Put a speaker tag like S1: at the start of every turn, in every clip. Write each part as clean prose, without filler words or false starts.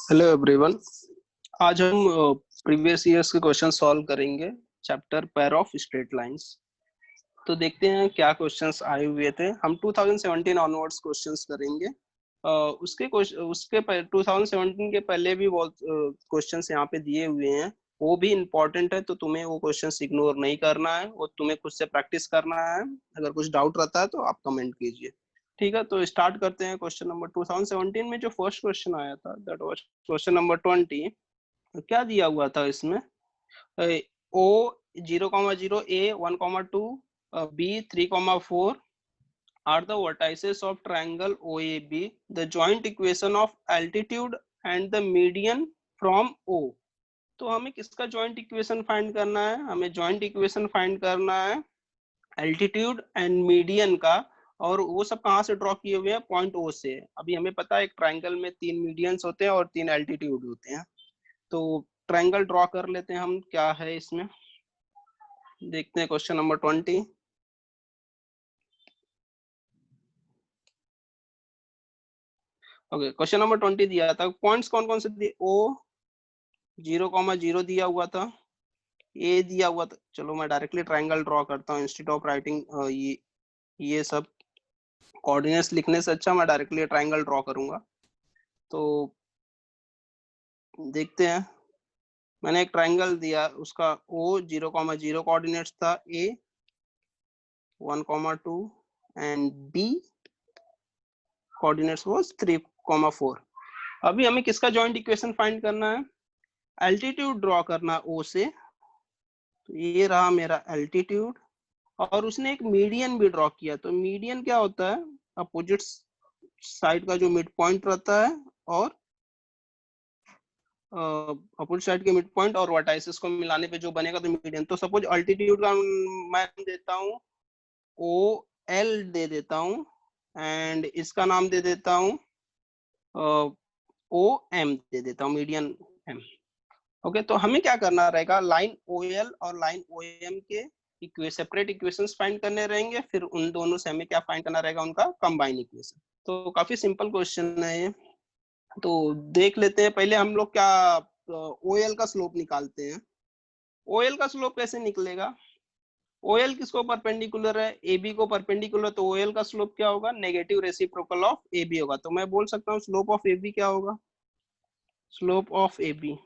S1: Hello everyone. आज हम previous years के क्वेश्चन सॉल्व करेंगे, chapter pair of straight lines. तो देखते हैं क्या क्वेश्चंस आए हुए थे। हम 2017 ऑनवर्ड्स क्वेश्चंस करेंगे। उसके 2017 के पहले भी बहुत क्वेश्चंस यहाँ पे दिए हुए हैं, वो भी इम्पोर्टेंट है, तो तुम्हें वो क्वेश्चंस इग्नोर नहीं करना है और तुम्हें खुद से प्रैक्टिस करना है। अगर कुछ डाउट रहता है तो आप कमेंट कीजिए। ठीक है, तो स्टार्ट करते हैं। क्वेश्चन नंबर 2017 में जो फर्स्ट क्वेश्चन आया था, दैट वाज क्वेश्चन नंबर 20। क्या दिया हुआ था इसमें? ओ 0,0 ए 1,2 B 3,4 are the vertices of triangle OAB. The joint equation of altitude and the median from O. तो हमें किसका जॉइंट इक्वेशन फाइंड करना है? हमें जॉइंट इक्वेशन फाइंड करना है एल्टीट्यूड एंड मीडियन का, और वो सब कहाँ से ड्रॉ किए हुए हैं? पॉइंट ओ से। अभी हमें पता है एक ट्राइंगल में 3 मीडियंस होते हैं और 3 एल्टीट्यूड होते हैं। तो ट्राइंगल ड्रॉ कर लेते हैं हम, क्या है इसमें देखते हैं। Question number 20। Okay, question number 20 दिया था। पॉइंट्स कौन कौन से दिए? ओ 0,0 दिया हुआ था, ए दिया हुआ था। चलो मैं डायरेक्टली ट्राइंगल ड्रॉ करता हूँ इंस्टेड ऑफ राइटिंग ये सब कोऑर्डिनेट्स लिखने से अच्छा मैं डायरेक्टली ट्राइंगल ड्रॉ करूंगा। तो देखते हैं। मैंने एक ट्राइंगल दिया, उसका ओ 0,0 कोऑर्डिनेट्स था, ए 1,2 एंड बी कोऑर्डिनेट्स वाज 3,4। अभी हमें किसका जॉइंट इक्वेशन फाइंड करना है? एल्टीट्यूड ड्रॉ करना ओ से। तो ये रहा मेरा एल्टीट्यूड, और उसने एक मीडियन भी ड्रॉ किया। तो मीडियन क्या होता है? अपोजिट साइड का जो मिड पॉइंट रहता है, और अपोजिट साइड के मिड पॉइंट और वर्टाइसेस को मिलाने पे जो बनेगा तो मीडियन। तो सपोज अल्टीट्यूड का मैं देता हूँ ओ एल दे देता हूँ, एंड इसका नाम दे देता हूँ ओ एम दे देता हूँ, मीडियन एम। ओके, तो हमें क्या करना रहेगा? लाइन ओ एल और लाइन ओ एम के सेपरेट इक्वेशंस फाइंड करने रहेंगे, फिर उन दोनों से हमें क्या फाइंड करना रहेगा? उनका कंबाइन इक्वेशन। तो काफी सिंपल क्वेश्चन है ये। तो देख लेते हैं। पहले हम लोग क्या ओ एल का स्लोप निकालते हैं। ओ एल का स्लोप कैसे निकलेगा? ओ एल किसको परपेंडिकुलर है? ए बी को परपेंडिकुलर। तो ओ एल का स्लोप क्या होगा? Negative reciprocal of A B होगा। तो मैं बोल सकता हूँ स्लोप ऑफ ए बी क्या होगा? Slope of A B,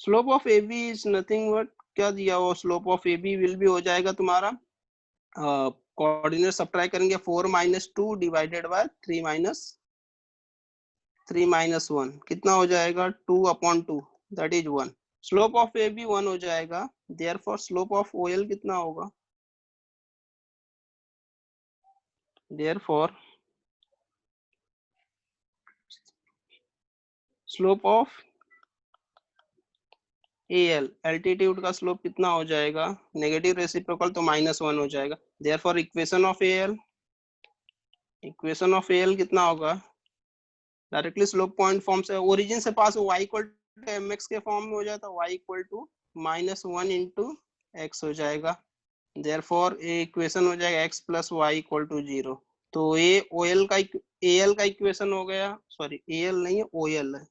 S1: slope of A B is nothing but, क्या दिया हुआ? Slope of A B will भी हो जाएगा तुम्हारा, कोऑर्डिनेट सब्ट्रैक्ट करेंगे 4 - 2 डिवाइडेड बाय 3 - 1, कितना हो जाएगा? 2/2, that is 1। Slope of A B 1 हो जाएगा, therefore slope of O L कितना होगा? Therefore slope of L, altitude का स्लोप कितना हो जाएगा? नेगेटिव रेसिप्रोकल तो -1 हो जाएगा। Therefore equation of L, equation of L कितना होगा? डायरेक्टली स्लोप पॉइंट फॉर्म से ओरिजिन से pass y equal to mx के फॉर्म में हो जाता है, y equal to -1 into X हो जाएगा। देयरफॉर ये इक्वेशन हो जाएगा x plus Y equal to 0। तो ये ओएल का एल का इक्वेशन हो गया, सॉरी एल नहीं है, ओएल है।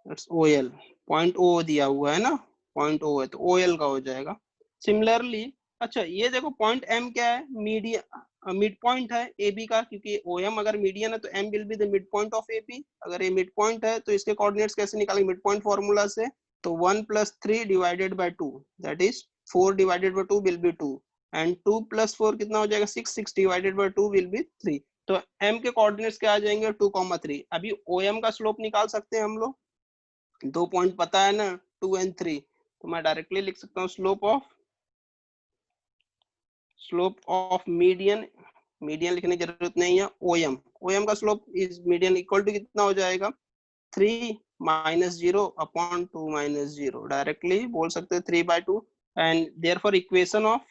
S1: इट्स ओएल, पॉइंट ओ दिया हुआ है ना, पॉइंट ओ है तो ओएल का हो जाएगा। सिमिलरली, अच्छा ये देखो पॉइंट एम क्या है? मीडियन, मिड पॉइंट है ए बी का, क्योंकि ओ एम अगर मीडियन है तो M will be the mid point of A B. अगर ये मिड पॉइंट है तो इसके कोऑर्डिनेट्स कैसे निकालेंगे? मिड पॉइंट फॉर्मूला से। तो 1 + 3 divided by 2, that is 4 divided by 2 will be 2, and 2 + 4 कितना हो जाएगा? 6, 6 डिवाइडेड बाय 2 विल बी 3। तो एम के कोऑर्डिनेट्स क्या आ जाएंगे? 2,3। अभी ओ एम का स्लोप निकाल सकते हैं हम लोग, 2 पॉइंट पता है ना, 2 और 3। तो मैं डायरेक्टली लिख सकता हूँ स्लोप ऑफ मीडियन, मीडियन लिखने की जरूरत नहीं है, ओएम, ओएम का slope is median equal to कितना हो जाएगा? 3 - 0/2 - 0, डायरेक्टली बोल सकते हैं 3/2। And therefore equation of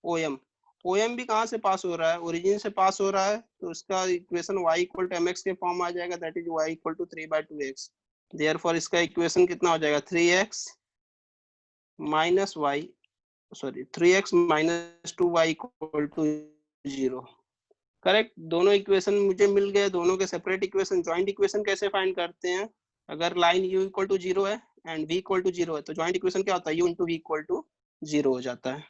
S1: OM, OM भी कहाँ से पास हो रहा है? ओरिजिन से पास हो रहा है, तो उसका equation y equal to mx के फॉर्म आ जाएगा, that is y equal to 3/2x। Therefore इसका इक्वेशन कितना हो जाएगा? 3x - y, sorry 3x - 2y equal to 0। Correct, दोनों इक्वेशन मुझे मिल गए, दोनों के सेपरेट इक्वेशन। जॉइंट इक्वेशन कैसे फाइंड करते हैं? अगर लाइन u इक्वल टू 0 है एंड v इक्वल टू 0 है तो जॉइंट इक्वेशन क्या होता है? u into v equal to 0 हो जाता है।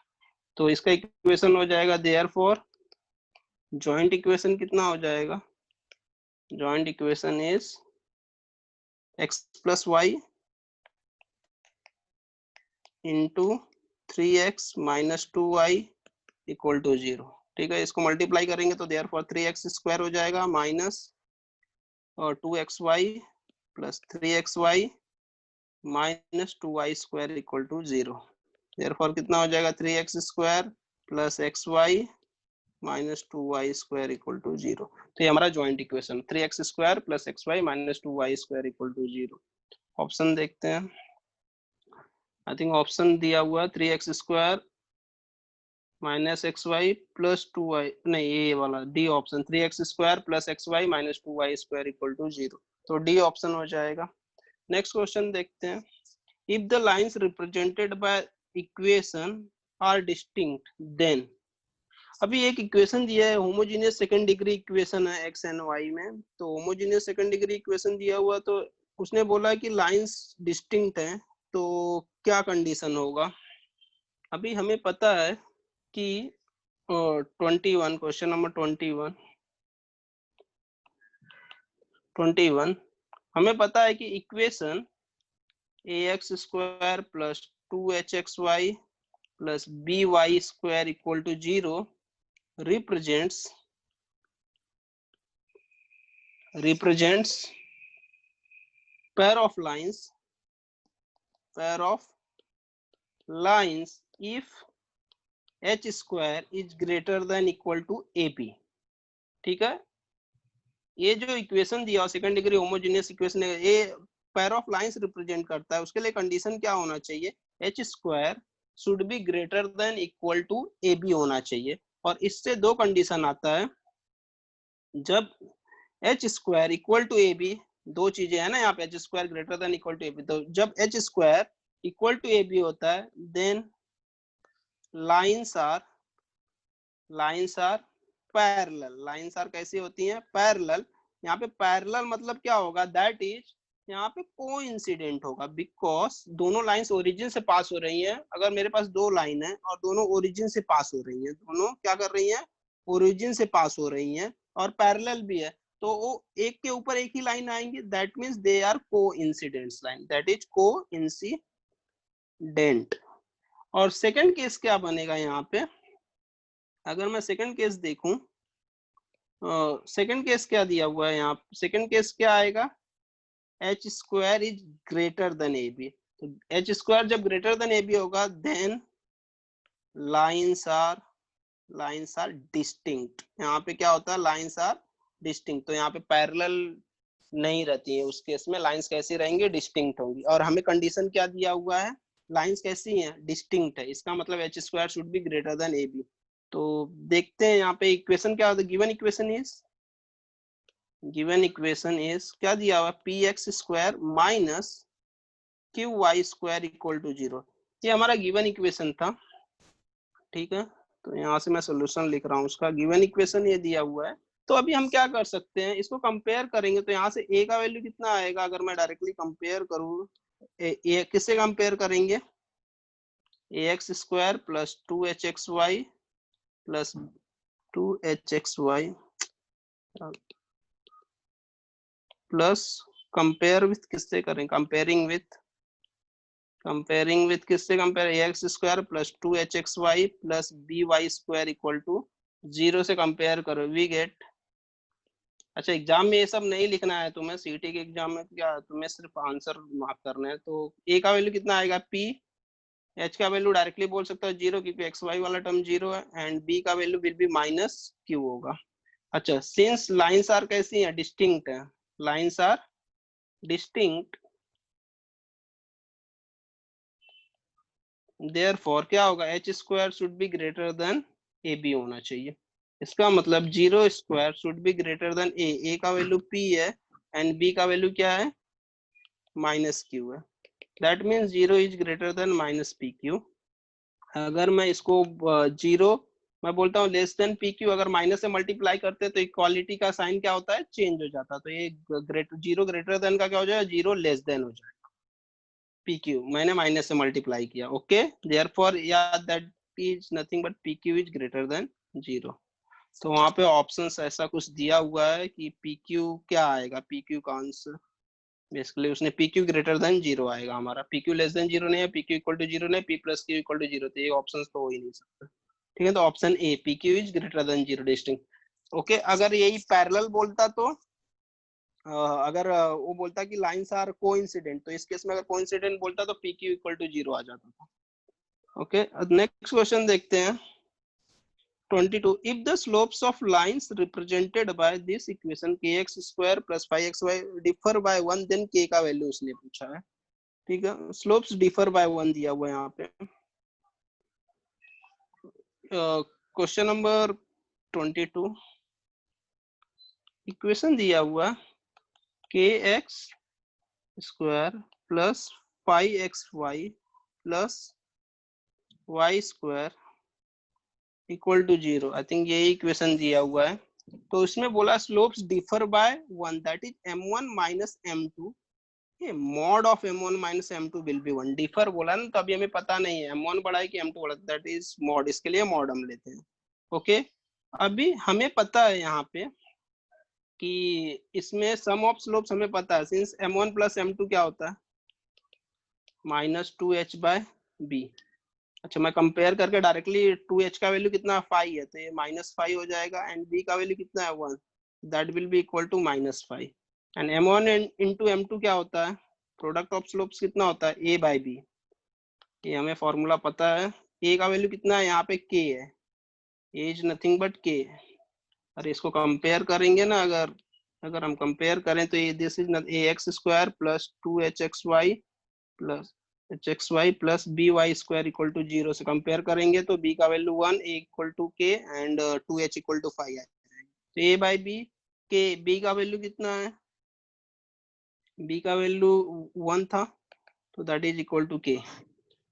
S1: तो इसका इक्वेशन हो जाएगा देयरफॉर जॉइंट इक्वेशन कितना हो जाएगा? Joint equation is x plus Y into 3x minus 2y equal to 0। ठीक है, इसको मल्टीप्लाई करेंगे तो देयरफॉर 3x स्क्वायर हो जाएगा माइनस और 2xy plus 3xy minus 2y square equal to 0। Therefore कितना हो जाएगा? 3x square plus xy minus 2y square equal to 0। तो ये हमारा joint equation 3x square plus xy minus 2y square equal to 0। Option देखते हैं। I think option दिया हुआ है 3x square minus xy plus 2y, नहीं ये वाला D option 3x square plus xy minus 2y square equal to 0। तो D option हो जाएगा। नेक्स्ट क्वेश्चन देखते हैं। If the lines represented by equation are distinct then. अभी एक इक्वेशन दिया है, होमोजेनियस सेकंड डिग्री इक्वेशन है x एंड y में। तो होमोजेनियस सेकंड डिग्री इक्वेशन दिया हुआ, तो उसने बोला कि लाइंस डिस्टिंक्ट हैं, तो क्या कंडीशन होगा? अभी हमें पता है कि 21 क्वेश्चन नंबर 21 हमें पता है कि equation ax square plus 2hxy plus by square equal to 0 represents pair of lines if h square is greater than equal to ap। ठीक है, ये जो इक्वेशन दिया सेकंड डिग्री होमोजेनियस इक्वेशन है, ये पेयर ऑफ लाइंस रिप्रेजेंट करता है। उसके लिए कंडीशन क्या होना चाहिए? h square should be greater than equal to ab होना चाहिए। और इससे दो कंडीशन आता है, जब h square equal to A B, दो चीजें है ना यहाँ पे, h square greater than equal to A B. तो जब h square equal to A B होता है then lines are parallel. Lines are कैसी होती हैं? पैरेलल। यहाँ पे पैरेलल मतलब क्या होगा? दैट इज यहाँ पे कोइंसिडेंट होगा, बिकॉज दोनों लाइंस ओरिजिन से पास हो रही हैं। अगर मेरे पास दो लाइन है और दोनों ओरिजिन से पास हो रही हैं, दोनों क्या कर रही हैं? ओरिजिन से पास हो रही हैं और पैरेलल भी है, तो वो एक के ऊपर एक ही लाइन आएंगी। That means they are coincidence line, that is coincident. और सेकंड केस क्या बनेगा यहाँ पे? अगर मैं सेकंड केस देखूं, सेकंड केस क्या दिया हुआ है यहाँ? सेकंड केस क्या आएगा? H square is greater than A B. तो एच स्क्वायर जब ग्रेटर देन ए बी होगा देन लाइंस आर डिस्टिंक्ट। यहाँ पे क्या होता है? Lines are distinct. तो यहाँ पे पैरेलल नहीं रहती है, उस केस में लाइंस कैसी रहेंगी? डिस्टिंक्ट होंगी। और हमें कंडीशन क्या दिया हुआ है? लाइंस कैसी हैं? डिस्टिंक्ट है। इसका मतलब H square should be greater than A B. तो देखते हैं यहाँ पे इक्वेशन क्या होता है। गिवन इक्वेशन इज क्या दिया हुआ? P X square minus Q Y square equal to 0। ये हमारा गिवन इक्वेशन था। ठीक है, तो यहाँ से मैं सोल्यूशन लिख रहा हूँ उसका। गिवन इक्वेशन ये दिया हुआ है। तो अभी हम क्या कर सकते हैं? इसको कंपेयर करेंगे। तो यहाँ से a का वैल्यू कितना आएगा? अगर मैं डायरेक्टली कंपेयर करूँ, किससे कंपेयर करेंगे? ax square plus 2hxy plus 2hxy plus compare with किससे करें? कंपेयरिंग विथ किससे compare? ax square plus 2hxy plus by square equal to 0 से कंपेयर करो, वी गेट। अच्छा, एग्जाम में ये सब नहीं लिखना है तुम्हें, सीटी के एग्जाम में क्या तुम्हें सिर्फ आंसर मार्क करना है। तो a का वैल्यू कितना आएगा? p। h का वैल्यू डायरेक्टली बोल सकता है 0, क्योंकि xy वाला टर्म 0 है। एंड b का value will be minus q होगा। अच्छा, सिंस लाइंस आर कैसी हैं? डिस्टिंक्ट है। लाइंस आर डिस्टिंक्ट, देयरफॉर क्या होगा? h square should be greater then ab होना चाहिए। इसका मतलब 0 square should be greater then a का वैल्यू p है एंड b का वैल्यू क्या है? माइनस q है। That means 0 is greater then minus pq। अगर मैं इसको 0 मैं बोलता हूँ लेस देन पी क्यू, अगर माइनस से मल्टीप्लाई करते हैं तो इक्वालिटी का साइन क्या होता है, चेंज हो जाता है। तो ये जीरो ग्रेटर देन का क्या हो जाएगा, जीरो लेस देन हो जाएगा। पी क्यू मैंने माइनस से मल्टीप्लाई किया, ओके, देयरफॉर या that P is nothing but P Q is greater than zero. तो वहां पे ऑप्शंस ऐसा कुछ दिया हुआ है कि पी क्यू क्या आएगा, पी क्यू का आंसर बेसिकली उसने P Q greater than zero आएगा हमारा, P Q less than zero नहीं है, P Q equal to zero नहीं, P plus Q equal to zero, तो ये ऑप्शन तो हो ही नहीं सकता। ठीक है, तो option A P Q is greater than zero distinct. Okay, अगर यही पैरेलल बोलता तो अगर वो बोलता कि लाइंस आर कोइंसिडेंट, तो इस केस में अगर कोइंसिडेंट बोलता तो P Q equal to zero आ जाता था। ओके, नेक्स्ट क्वेश्चन देखते हैं 22. If the slopes of lines represented by this equation kx square plus 5xy differ by 1, then k का वैल्यू उसने पूछा है। ठीक है, स्लोप्स डिफर बाय 1 दिया हुआ है यहाँ पे। क्वेश्चन नंबर 22, इक्वेशन दिया हुआ kx square plus 5xy plus y square equal to zero. I think यही इक्वेशन दिया हुआ है। तो इसमें बोला slopes differ by 1, that is m1 minus m2, mod of m1 minus m2 will be 1। Differ बोला ना, तो अभी हमें पता नहीं है m1 बड़ा है कि m2 बड़ा, दैट इज मॉड, इसके लिए मॉड हम लेते हैं। ओके, अभी हमें पता है यहाँ पे कि इसमें सम ऑफ स्लोप्स हमें पता है, सिंस m1 प्लस m2 क्या होता है, माइनस 2h बाय बी। अच्छा, मैं कंपेयर करके डायरेक्टली 2h का वैल्यू कितना 5 है, तो ये -5 हो जाएगा, एंड b का वैल्यू कितना है 1, that will be equal to -5। And m1 into m2 क्या होता है, प्रोडक्ट ऑफ स्लोप्स कितना होता है, a बाई बी। ये हमें फॉर्मूला पता है। a का वैल्यू कितना है, यहाँ पे k है, a is nothing but k। अरे इसको कंपेयर करेंगे ना, अगर हम कंपेयर करें तो ये this is ax square plus 2hxy plus hxy plus by square equal to zero से कंपेयर करेंगे तो b का value 1, a equal to k and 2h equal to 5 है। तो a बाई बी के, b का वैल्यू कितना है, b का वैल्यू 1 था, तो that is equal to k।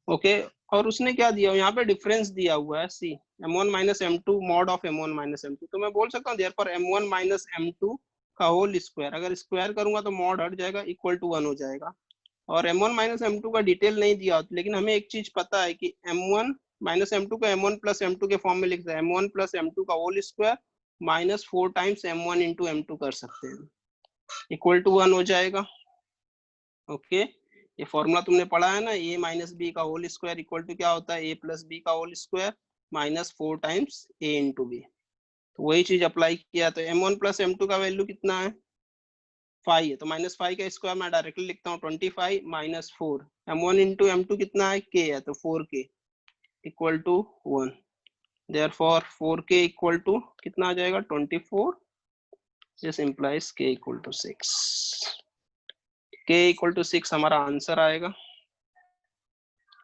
S1: Okay, और उसने क्या दिया यहाँ पे, डिफरेंस दिया हुआ है c, m1 minus m2 mod of m1 minus m2। तो मैं बोल सकता हूँ देयरफॉर m1 माइनस m2 का होल स्क्वायर, अगर स्क्वायर करूंगा तो मॉड हट जाएगा, इक्वल टू 1 हो जाएगा। और m1 माइनस m2 का डिटेल नहीं दिया, लेकिन हमें एक चीज पता है कि m1 माइनस m2 को m1 प्लस m2 के फॉर्म में लिख सकते हैं, m1 प्लस m2 का whole square minus 4 times m1 into m2 कर सकते हैं, इक्वल टू 1 हो जाएगा। ओके, ये फॉर्मूला तुमने पढ़ा है ना, a माइनस बी का होल स्क्वायर इक्वल टू क्या होता है, a प्लस बी का whole square minus 4 times a into B. तो वही चीज अप्लाई किया, तो m1 प्लस m2 का वैल्यू कितना है 5 है, तो -5 का स्क्वायर मैं डायरेक्टली लिखता हूँ 25 माइनस 4, m1 इंटू m2 कितना है k है, तो 4k equal to 1। Therefore 4k equal to कितना आ जाएगा 24, this implies k equal to 6। k equal to 6 हमारा आंसर आएगा।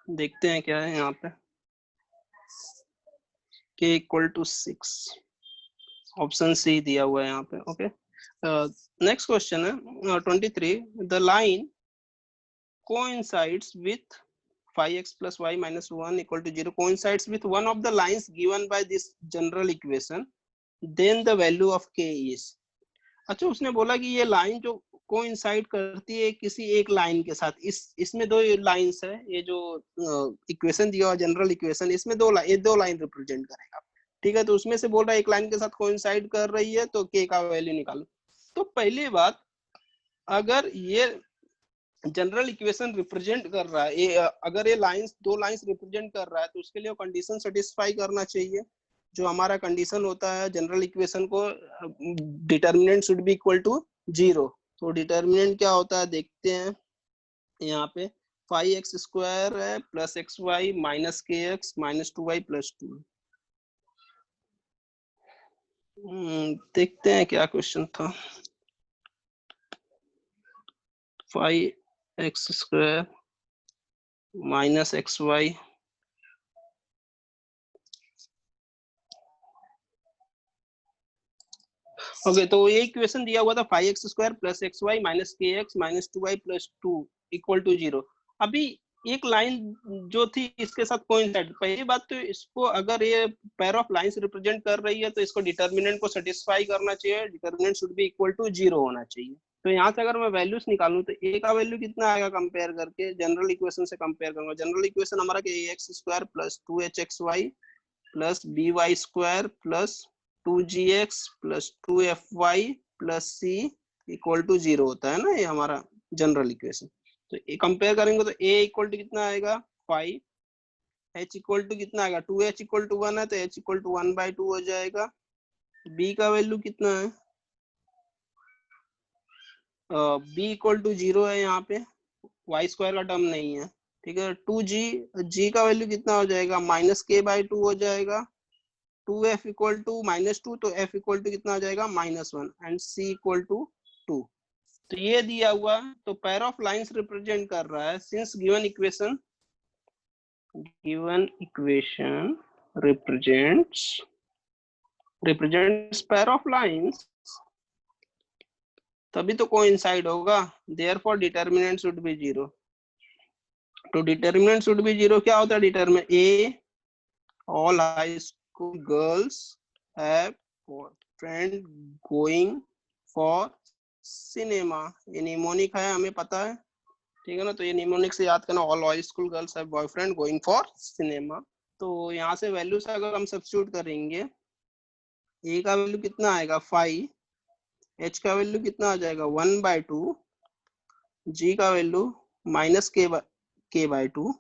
S1: देखते हैं क्या है यहाँ पे, k equal to 6, option C दिया हुआ है यहाँ पे। ओके, नेक्स्ट क्वेश्चन है 23, the line coincides with 5x plus y minus 1 equal to 0 coincides with one of the lines given by this general equation, then the value of k is। अच्छा, उसने बोला कि ये लाइन जो coincide करती है किसी एक लाइन के साथ, इसमें दो लाइंस है, ये जो इक्वेशन दिया हुआ जनरल इक्वेशन, इसमें दो लाइन रिप्रेजेंट करेगा। ठीक है, तो उसमें से बोल रहा है एक लाइन के साथ कोइंसाइड कर रही है, तो k का वैल्यू निकालो। तो पहली बात, अगर ये जनरल इक्वेशन रिप्रेजेंट कर रहा है, अगर ये लाइंस दो लाइंस रिप्रेजेंट कर रहा है, तो उसके लिए कंडीशन सेटिस्फाई करना चाहिए। जो हमारा कंडीशन होता है जनरल इक्वेशन को, determinant should be equal to 0। तो डिटर्मिनेंट क्या होता है देखते हैं यहाँ पे, 5x स्क्वायर है plus xy minus kx minus 2y plus 2। देखते हैं क्या क्वेश्चन था, 5x square minus xy okay, तो ये इक्वेशन दिया हुआ था 5x square plus xy minus kx minus 2y plus 2 equal to 0। अभी एक लाइन जो थी इसके साथ कोइंसाइड। पहली बात तो इसको अगर ये पेयर ऑफ लाइंस रिप्रेजेंट कर रही है तो इसको डिटर्मिनेंट को सेटिस्फाई करना चाहिए, determinant should be equal to 0 होना चाहिए। तो यहाँ से अगर मैं वैल्यूज निकालूं तो ए का वैल्यू कितना आएगा कंपेयर करके, जनरल इक्वेशन से कंपेयर करूंगा। जनरल इक्वेशन हमारा A X square plus 2hxy plus by square plus 2gx plus 2fy plus c equal to 0 होता है ना, ये हमारा जनरल इक्वेशन। तो ये कंपेयर करेंगे तो a इक्वल टू कितना आएगा 5, h इक्वल टू कितना आएगा 2h इक्वल टू 1 है तो h इक्वल टू 1/2 हो जाएगा। b का वैल्यू कितना है, b इक्वल टू 0 है, यहाँ पे y स्क्वायर का टर्म नहीं है, ठीक है। 2g का वैल्यू कितना हो जाएगा -k/2 हो जाएगा। 2f इक्वल टू -2 तो f इक्वल टू कितना हो जाएगा -1 एंड c इक्वल टू 2। तो ये दिया हुआ तो पेयर ऑफ लाइंस रिप्रेजेंट कर रहा है। Since given equation represents pair of lines, तभी तो कोइंसाइड होगा। Therefore determinant should B 0। तो डिटर्मिनेंट शुड बी 0 क्या होता है, determinant A all high school girls have friend going for cinema. ये निमोनिक है, हमें पता है, ठीक है ना। तो ये निमोनिक से याद करना, all high school girls have boyfriend going for cinema. तो यहाँ से वैल्यू से अगर हम सब्स्टिट्यूट करेंगे, ए का वैल्यू कितना आएगा 5, एच का वैल्यू कितना आ जाएगा 1/2, जी का वैल्यू -k/2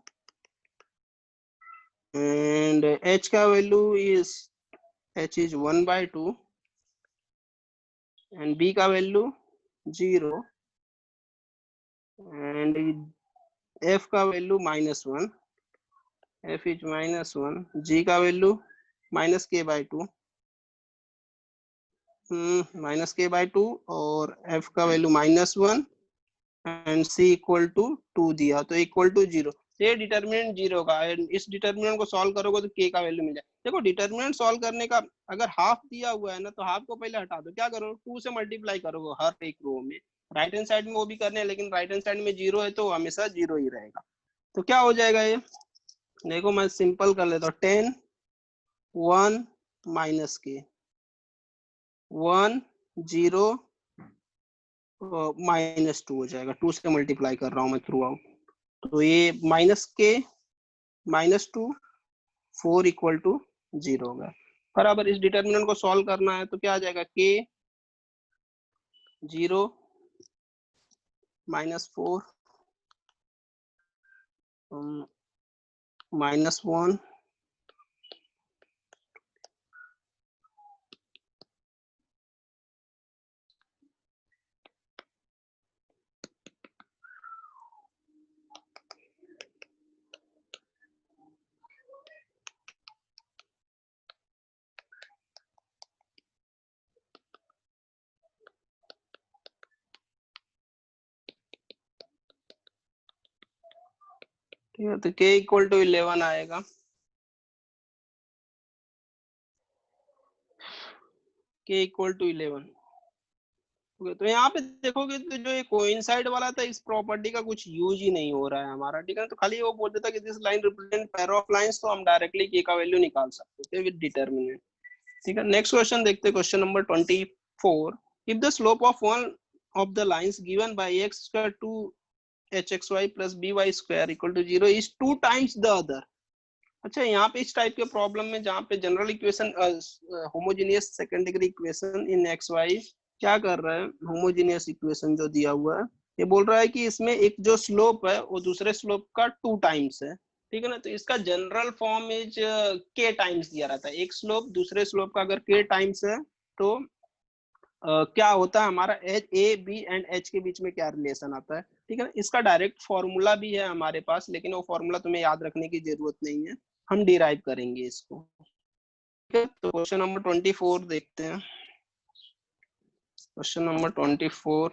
S1: एंड एच का value is h is 1/2 and b का वैल्यू 0 एंड f का वैल्यू -1, f इज -1, g का वैल्यू -k/2 -k/2 और f का value -1 and c equal to 2 दिया तो इक्वल टू 0। ये डिटर्मिनेंट 0 का है। इस डिटर्मिनेंट को सॉल्व करोगे तो k का वैल्यू मिल जाए। देखो डिटर्मिनेंट सॉल्व करने का अगर हाफ दिया हुआ है ना तो हाफ को पहले हटा दो, क्या करो 2 से मल्टीप्लाई करोगे हर एक रो में। राइट हैंड साइड में वो भी करने हैं लेकिन राइट हैंड साइड में 0 है तो हमेशा 0 ही रहेगा। तो क्या हो जाएगा ये, देखो मैं सिंपल कर लेता हूँ, 10 1 -k 1 0 -2 हो जाएगा। 2 से मल्टीप्लाई कर रहा हूँ मैं थ्रू आउट। तो ये -k -2 4 इक्वल टू 0 होगा। बराबर इस डिटर्मिनेंट को सॉल्व करना है तो क्या आ जाएगा k 0 -4 -1 ठीक है। तो k इक्वल टू 11 आएगा। k equal to 11। तो यहाँ पे देखोगे तो जो ये कोइंसाइड वाला था इस प्रॉपर्टी का कुछ यूज ही नहीं हो रहा है हमारा, ठीक है। तो खाली वो बोल देता कि this line represent pair of lines, तो हम डायरेक्टली k का वैल्यू निकाल सकते थे विद डिटर्मिनेंट, ठीक है। नेक्स्ट क्वेश्चन देखते हैं, question number 24। If the slope of one of the lines given by x square 2hxy plus by square equal to 0 is 2 times the other. अच्छा यहाँ पे इस टाइप के प्रॉब्लम में जहाँ पे general equation homogeneous second degree equation in X Y क्या कर रहा है, होमोजेनियस इक्वेशन जो दिया हुआ है ये बोल रहा है कि इसमें एक जो स्लोप है वो दूसरे स्लोप का 2 टाइम्स है, ठीक है ना। तो इसका general form is k times दिया रहता है। एक स्लोप दूसरे स्लोप का अगर k टाइम्स है तो क्या होता है हमारा ए बी एंड एच के बीच में क्या रिलेशन आता है, ठीक है। इसका डायरेक्ट फॉर्मूला भी है हमारे पास लेकिन वो फॉर्मूला तुम्हें याद रखने की जरूरत नहीं है, हम डिराइव करेंगे इसको, ठीक है। तो क्वेश्चन नंबर 24 देखते हैं। क्वेश्चन नंबर 24,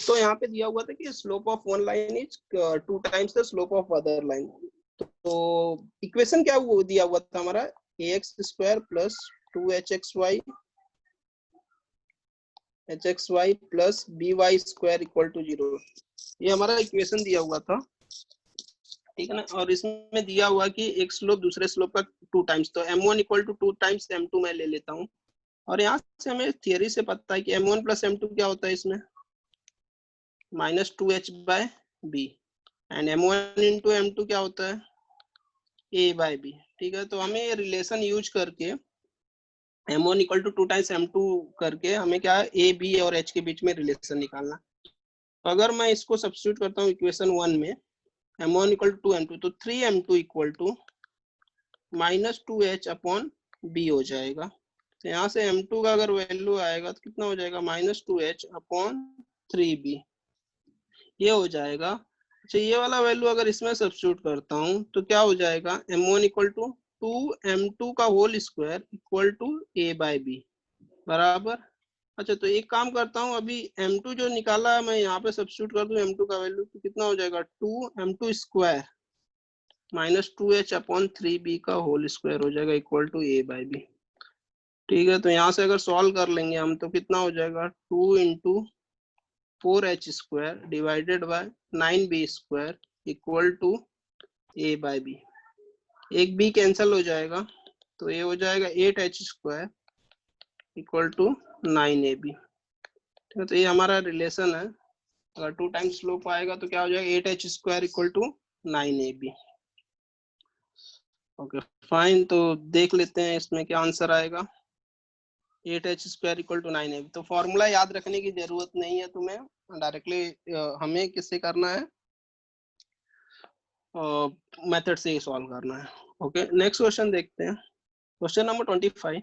S1: तो यहाँ पे दिया हुआ था कि slope of one line is 2 times the slope of other line. तो इक्वेशन क्या दिया हुआ था हमारा ax square plus 2hxy H X Y plus B Y square equal to 0, ये हमारा इक्वेशन दिया हुआ था, ठीक है ना। और इसमें दिया हुआ कि एक स्लोप दूसरे स्लोप का 2 टाइम्स, तो m1 equal to 2 times m2 मैं ले लेता हूँ। और यहाँ से हमें थियरी से पता है कि m1 प्लस m2 क्या होता है इसमें, -2h bye B, and m1 into m2 क्या होता है, a बाय बी, ठीक है। तो हमें ये रिलेशन यूज करके m1 equal to 2 times m2 करके हमें क्या है, a b और h के बीच में रिलेशन निकालना। तो अगर मैं इसको सब्स्टिट्यूट करता हूँ इक्वेशन 1 में, m1 इक्वल टू 2m2, तो 3m2 equal to -2h upon b हो जाएगा। तो यहाँ से m2 का अगर वैल्यू आएगा तो कितना हो जाएगा, -2h अपॉन 3b, ये हो जाएगा। अच्छा, ये वाला वैल्यू अगर इसमें सब्स्टिट्यूट करता हूँ तो क्या हो जाएगा, m1 इक्वल टू 2m2 का whole square equal to a by B बराबर। अच्छा, तो एक काम करता हूँ, अभी m2 जो निकाला है मैं यहाँ पे सब्स्टिट्यूट कर दूं m2 का वैल्यू, तो कितना हो जाएगा, 2m2 square -2h upon 3b का होल स्क्वायर हो जाएगा equal to a by B, ठीक है। तो यहाँ से अगर सॉल्व कर लेंगे हम तो कितना हो जाएगा, 2 into 4h square divided by 9b square equal to a by B, एक b कैंसिल हो जाएगा तो ये हो जाएगा 8h square equal to 9ab, ठीक है। तो ये हमारा रिलेशन है, अगर 2 टाइम्स स्लोप आएगा तो क्या हो जाएगा, 8h square equal to 9ab। Okay fine, तो देख लेते हैं इसमें क्या आंसर आएगा, 8h square equal to 9ab। तो फॉर्मूला याद रखने की जरूरत नहीं है तुम्हें, डायरेक्टली हमें किससे करना है, मेथड से ही सॉल्व करना है। ओके, नेक्स्ट क्वेश्चन देखते हैं, क्वेश्चन नंबर 25।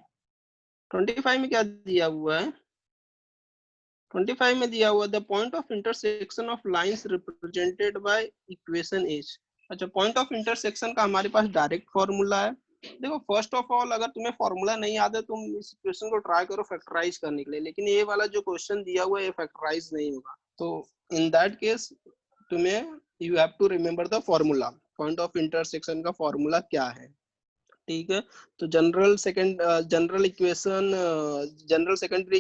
S1: 25 में क्या दिया हुआ है, 25 में दिया हुआ the point of intersection of lines represented by equation is. अच्छा, पॉइंट ऑफ इंटरसेक्शन का हमारे पास डायरेक्ट फॉर्मूला है। देखो फर्स्ट ऑफ ऑल, अगर तुम्हें फॉर्मूला नहीं याद है तुम इस क्वेश्चन को ट्राई करो फैक्टराइज करने के लिए, लेकिन ये वाला जो क्वेश्चन दिया हुआ है ये फैक्टराइज नहीं होगा। तो इन दैट केस तुम्हें you have to remember the formula, point of intersection का फॉर्मूला क्या है, ठीक है। तो general equation, general secondary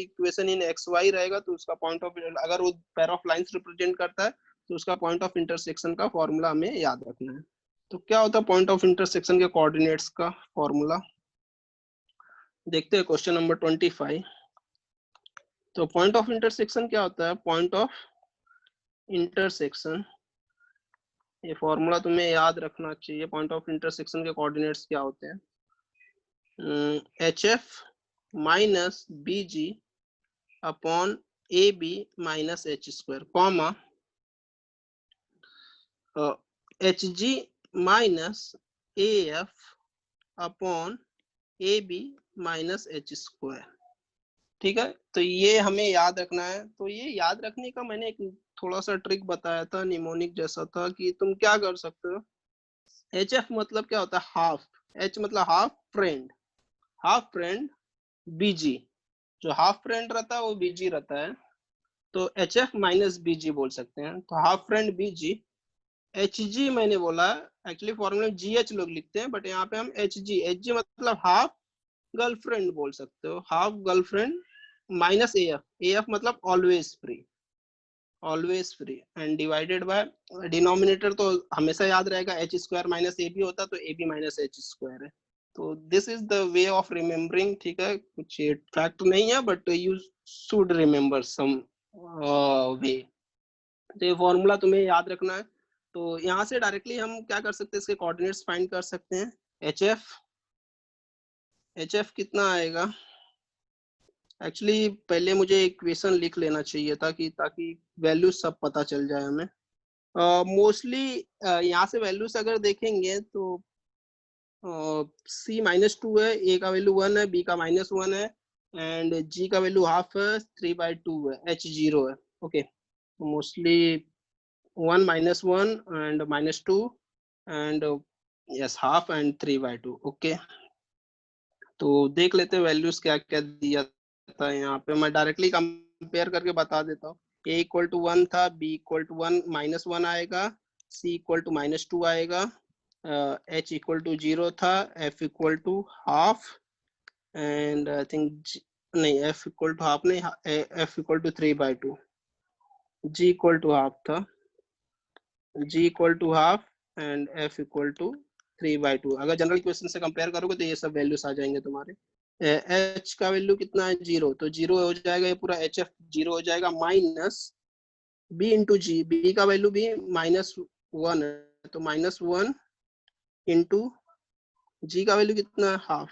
S1: equation in X Y रहेगा, तो उसका पॉइंट ऑफ, अगर वो पेयर ऑफ लाइंस रिप्रेजेंट करता है तो उसका पॉइंट ऑफ इंटरसेक्शन का फॉर्मूला हमें याद रखना है। तो क्या होता है पॉइंट ऑफ इंटरसेक्शन के कोऑर्डिनेट्स का फॉर्मूला, देखते हैं क्वेश्चन नंबर 25। तो पॉइंट ऑफ इंटरसेक्शन क्या होता है, पॉइंट ऑफ इंटरसेक्शन, ये फॉर्मूला तुम्हें याद रखना चाहिए। पॉइंट ऑफ इंटरसेक्शन के कोऑर्डिनेट्स क्या होते हैं, HF minus BG upon AB minus H square, comma HG minus AF upon AB minus H square, ठीक है। तो ये हमें याद रखना है। तो ये याद रखने का मैंने एक थोड़ा सा ट्रिक बताया था, निमोनिक जैसा था, कि तुम क्या कर सकते हो, HF मतलब क्या होता है, हाफ, H मतलब हाफ फ्रेंड BG, जो हाफ फ्रेंड रहता है वो BG रहता है, तो HF माइनस BG बोल सकते हैं। तो हाफ फ्रेंड BG, HG मैंने बोला, एक्चुअली फॉर्मूला में GH लोग लिखते हैं, बट यहाँ पे हम HG मतलब हाफ गर्लफ्रेंड बोल सकते हो, हाफ गर्लफ्रेंड माइनस AF मतलब always free and divided by, denominator तो हमेशा याद रहेगा, H स्क्वायर माइनस AB होता तो AB माइनस H स्क्वायर है। तो this is the way of remembering, ठीक है, कुछ फैक्ट नहीं है but you should remember some way. तो ये फॉर्मूला तुम्हें याद रखना है। तो यहाँ से डायरेक्टली हम क्या कर सकते हैं, इसके कोऑर्डिनेट्स फाइंड कर सकते हैं। HF कितना आएगा, एक्चुअली पहले मुझे इक्वेशन लिख लेना चाहिए था कि ताकि वैल्यू सब पता चल जाए हमें। मोस्टली यहाँ से वैल्यूज अगर देखेंगे तो C -2 है, A का वैल्यू 1 है, B का -1 है, एंड G का वैल्यू हाफ है, 3/2 है, H 0 है। Okay, mostly 1 -1 and -2 and yes half and 3/2। Okay, तो देख लेते हैं वैल्यूज क्या क्या दिया था यहाँ पे, मैं डायरेक्टली कंपेयर करके बता देता हूँ। A इक्वल टू 1 था, B इक्वल टू 1 -1 आएगा, C इक्वल टू -2 आएगा, H इक्वल टू 0 था, F equal to half, and I think नहीं, एफ इक्वल टू हाफ नहीं, F equal to 3/2, G equal to half था, G equal to half and F equal to 3/2। अगर general equation से compare करोगे तो ये सब वैल्यूज आ जाएंगे तुम्हारे। एच का वैल्यू कितना है, 0, तो 0 हो जाएगा, ये पूरा एच एफ 0 हो जाएगा, माइनस बी इंटू जी, बी का वैल्यू भी -1 है, तो -1 इंटू जी का वैल्यू कितना है, हाफ,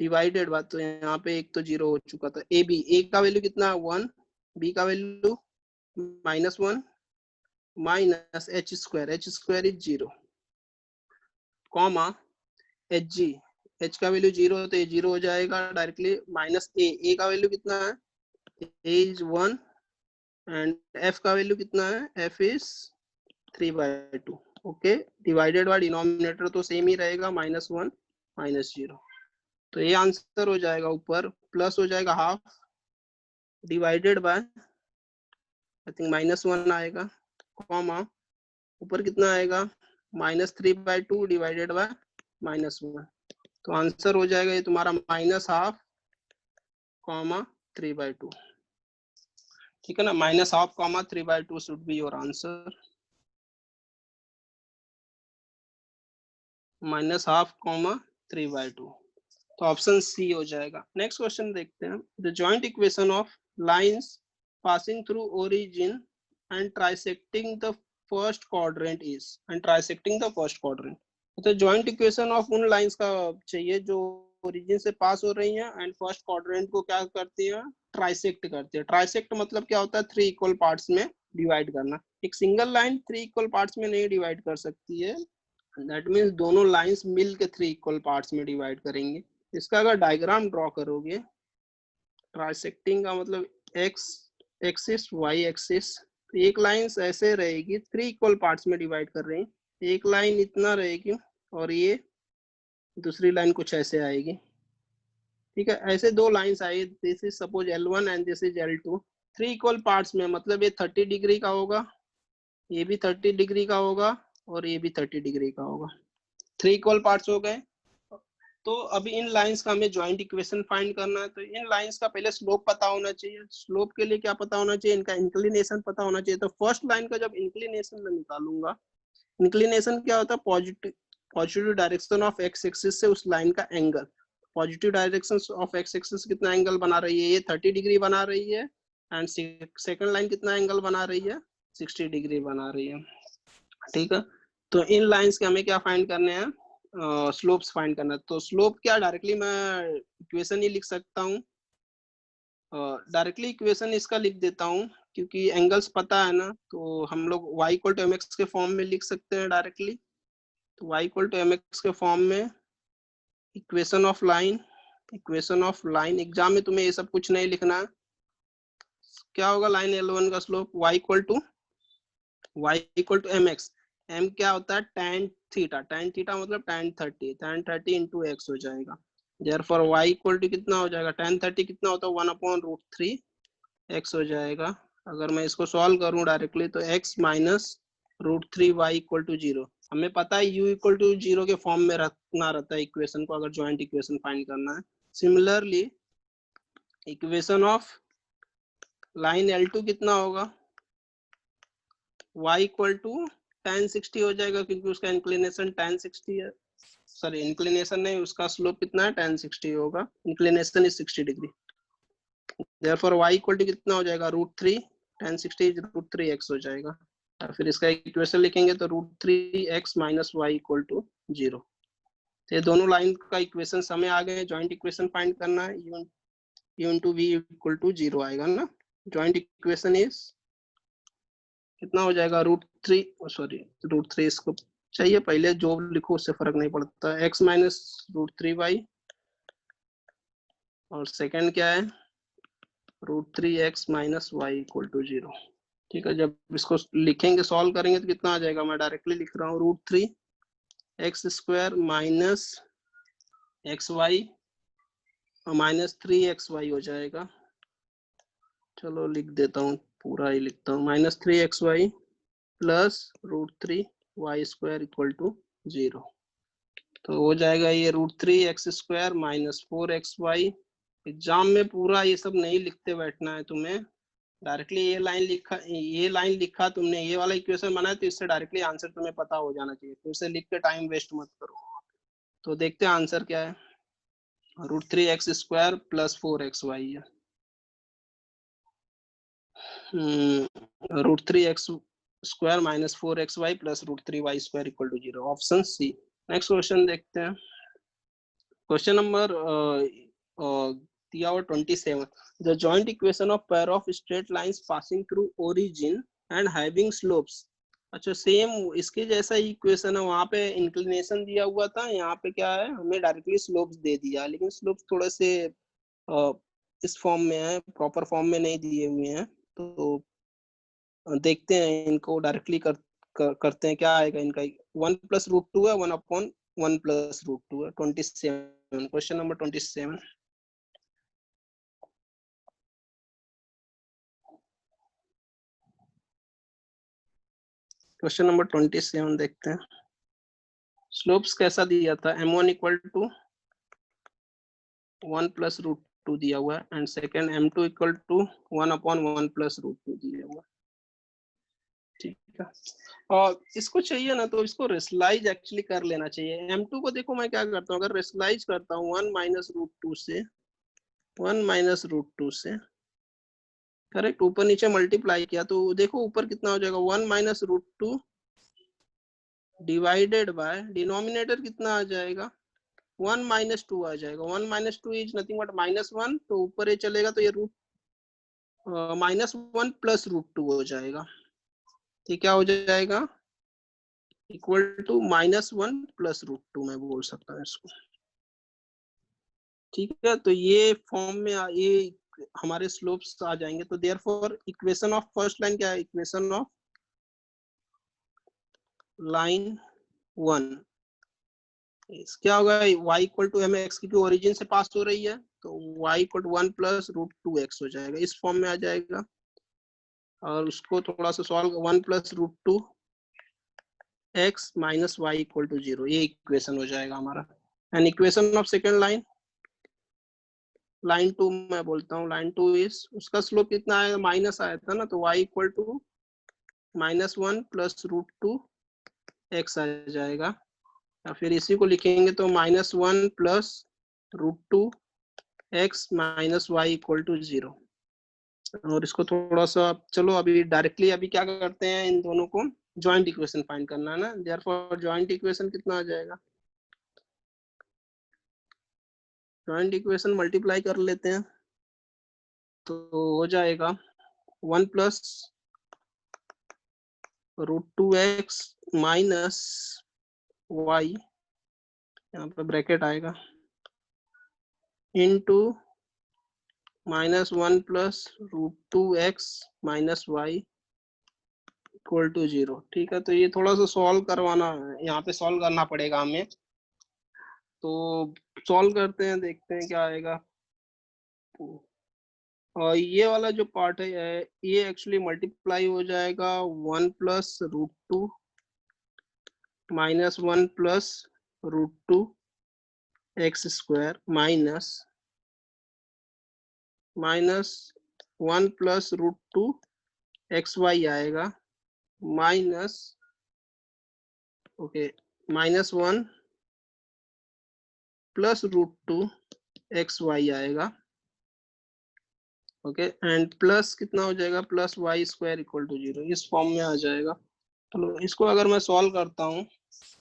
S1: डिवाइडेड बात, तो यहाँ पे एक तो 0 हो चुका था। ए बी, ए का वैल्यू कितना है 1, बी का value -1 minus H square is 0, comma H G, H का वैल्यू 0 तो ये 0 हो जाएगा डायरेक्टली, माइनस ए का वैल्यू कितना है, ए इज 1 एंड एफ का वैल्यू कितना है, F is 3/2। Okay, divided by denominator तो सेम ही रहेगा, -1 -0, तो ये आंसर हो जाएगा, ऊपर प्लस हो जाएगा half divided by I think -1 आएगा, कॉमा ऊपर कितना आएगा, -3/2 डिवाइडेड बाय -1, तो आंसर हो जाएगा ये तुम्हारा -12 कॉमा 3/2। ठीक है ना, -12 comma 3/2 should be your answer, -12 comma 3/2, तो ऑप्शन सी हो जाएगा। नेक्स्ट क्वेश्चन देखते हैं, the joint equation of lines passing through origin and trisecting the first quadrant is, and trisecting the first quadrant, तो जॉइंट इक्वेशन ऑफ उन lines का चाहिए जो ओरिजिन से पास हो रही हैं एंड फर्स्ट क्वाड्रेंट को क्या करती है, ट्राइसेक्ट करती है। ट्राइसेक्ट मतलब क्या होता है, 3 इक्वल पार्ट्स में डिवाइड करना। एक सिंगल लाइन 3 इक्वल पार्ट्स में नहीं डिवाइड कर सकती है, दैट मीन्स दोनों लाइंस मिल के 3 इक्वल पार्ट्स में डिवाइड करेंगे। इसका अगर डायग्राम ड्रॉ करोगे, ट्राइसेक्टिंग का मतलब एक्स एक्सिस वाई एक्सिस, तो एक लाइन ऐसे रहेगी, 3 इक्वल पार्ट्स में डिवाइड कर रहे हैं, एक लाइन इतना रहेगी और ये दूसरी लाइन कुछ ऐसे आएगी। ठीक है, ऐसे दो lines I, this is suppose L1 and this is L2, 3 equal parts में, मतलब ये 30 डिग्री का होगा, ये भी 30 डिग्री का होगा और ये भी 30 डिग्री का होगा, 3 इक्वल पार्ट्स हो गए। तो अभी इन लाइंस का हमें जॉइंट इक्वेशन फाइंड करना है, तो इन लाइंस का पहले स्लोप पता होना चाहिए। स्लोप के लिए क्या पता होना चाहिए, इनका इंक्लिनेशन पता होना चाहिए। तो फर्स्ट लाइन का जब इंक्लिनेशन मैं निकालूंगा, इंक्लिनेशन क्या होता है, positive direction of x axis से उस लाइन का angle, positive direction of x axis कितना एंगल बना रही है, ये 30 डिग्री बना रही है, एंड सेकंड लाइन कितना एंगल बना रही है, 60 डिग्री बना रही है। ठीक है, तो इन लाइंस के हमें क्या फाइंड करने हैं, स्लोप्स फाइंड करना है। तो स्लोप क्या, डायरेक्टली मैं इक्वेशन ही लिख सकता हूँ, डायरेक्टली इक्वेशन इसका लिख देता हूँ, क्योंकि एंगल्स पता है ना, तो हम लोग y इक्वल टू mx के फॉर्म में लिख सकते हैं डायरेक्टली। तो y इक्वल टू mx के फॉर्म में equation of line, equation of line, exam में तुम्हें ये सब कुछ नहीं लिखना है। क्या होगा लाइन L1 का slope, y equal to mx, m क्या होता है, tan थीटा, tan थीटा मतलब tan 30, tan 30 इंटू एक्स हो जाएगा। देयरफॉर y इक्वल टू कितना हो जाएगा, tan 30 कितना होता है, 1/√3 x हो जाएगा। अगर मैं इसको सॉल्व करूं डायरेक्टली, तो x minus √3 y equal to 0, हमें पता है u इक्वल टू 0 के फॉर्म में रखना रहता है इक्वेशन को, अगर जॉइंट इक्वेशन फाइंड करना है। Similarly equation of line L2 कितना होगा, y इक्वल टू tan 60 हो जाएगा, क्योंकि उसका इंक्लिनेशन tan 60 है, सॉरी इंक्लिनेशन नहीं, उसका स्लोप कितना है, tan 60 होगा, inclination is 60 degree. Therefore y equal to कितना हो जाएगा, √3, tan 60 इज √3x हो जाएगा। और फिर इसका इक्वेशन लिखेंगे तो √3x minus y equal to 0। तो ये दोनों लाइन का इक्वेशन हमें आ गए। जॉइंट इक्वेशन फाइंड करना है, u into v equal to 0 आएगा ना। जॉइंट इक्वेशन इज कितना हो जाएगा, √3, सॉरी √3 इसको चाहिए, पहले जो लिखो उससे फर्क नहीं पड़ता, x माइनस √3y, और सेकंड क्या है, √3x minus y equal to 0। ठीक है, जब इसको लिखेंगे सॉल्व करेंगे तो कितना आ जाएगा, मैं डायरेक्टली लिख रहा हूँ, √3x² माइनस xy और -3xy हो जाएगा। चलो लिख देता हूँ, पूरा ही लिखता हूँ, -3xy plus √3y² equal to 0। तो हो जाएगा ये √3x² माइनस 4xy एग्जाम में पूरा ये सब नहीं लिखते बैठना है तुम्हें, डायरेक्टली ये लाइन लिखा तुमने, ये वाला इक्वेशन बनाया तो इससे डायरेक्टली आंसर तुम्हें पता हो जाना चाहिए, फिर से लिख के टाइम वेस्ट मत करो। तो देखते हैं आंसर क्या है। √3x² + 4xy है। √3x² - 4xy + √3y² = 0, option C. Next question देखते हैं। क्वेश्चन नंबर दिया हुआ 27, the joint equation of pair of straight lines passing through origin and having slopes. अच्छा, सेम इसके जैसा ही इक्वेशन है, वहां पे इंक्लिनेशन दिया हुआ था, यहाँ पे क्या है, हमें डायरेक्टली स्लोप्स दे दिया, लेकिन स्लोप्स थोड़े से इस फॉर्म में है, प्रॉपर फॉर्म में नहीं दिए हुए हैं। तो देखते हैं इनको डायरेक्टली करते हैं, क्या आएगा इनका। 1 + √2 है, 1/1 + √2 है। 27, क्वेश्चन नंबर 27। क्वेश्चन नंबर 27 देखते हैं। स्लोप्स कैसा दिया था, m1 = 1 + √2 दिया हुआ है, एंड सेकेंड m2 = 1/1 + √2 दिया हुआ है। ठीक है, और इसको चाहिए ना तो इसको रेशनलाइज एक्चुअली कर लेना चाहिए। m2 को देखो मैं क्या करता हूँ, अगर रेशनलाइज करता हूँ 1 - √2 से, 1 - √2 से, करेक्ट, ऊपर नीचे मल्टीप्लाई किया तो देखो ऊपर कितना हो जाएगा, 1 - √2 डिवाइडेड बाय डिनोमिनेटर कितना आ जाएगा, 1 - 2 आ जाएगा। 1 - 2 इज नथिंग बट -1, तो ऊपर ये चलेगा तो ये -1 + √2 हो जाएगा। ठीक, क्या हो जाएगा, इक्वल टू -1 + √2 मैं बोल सकता हूँ इसको। ठीक है, तो ये फॉर्म में ये हमारे स्लोप्स आ जाएंगे। तो therefore equation of first line क्या है, इक्वेशन ऑफ लाइन 1 क्या होगा, y = mx, क्योंकि ओरिजिन से पास हो रही है, तो y = 1 + √2x हो जाएगा, इस फॉर्म में आ जाएगा। और उसको थोड़ा सा सॉल्व, 1 + √2x - y = 0, ये इक्वेशन हो जाएगा हमारा। And equation of second line, line 2 मैं बोलता हूँ, लाइन 2 इज, उसका स्लोप कितना आया, माइनस आया था ना, तो y = -1 + √2x आ जाएगा। या फिर इसी को लिखेंगे तो -1 + √2x - y = 0। और इसको थोड़ा सा, चलो अभी डायरेक्टली अभी क्या करते हैं, इन दोनों को जॉइंट इक्वेशन फाइंड करना है ना। देयरफॉर जॉइंट इक्वेशन कितना आ जाएगा, जॉइंट इक्वेशन मल्टीप्लाई कर लेते हैं तो हो जाएगा 1 + √2x - y, यहाँ पे ब्रैकेट आएगा, इनटू -1 + √2x - y = 0। ठीक है, तो ये थोड़ा सा सॉल्व करवाना है, यहाँ पे सॉल्व करना पड़ेगा हमें। तो सॉल्व करते हैं, देखते हैं क्या आएगा। और ये वाला जो पार्ट है ये एक्चुअली मल्टीप्लाई हो जाएगा 1 + √2 - 1 + √2x² माइनस -1 + √2xy आएगा, माइनस ओके -1 + √2xy आएगा। ओके, एंड प्लस कितना हो जाएगा, +y² = 0, इस फॉर्म में आ जाएगा। चलो इसको अगर मैं सॉल्व करता हूँ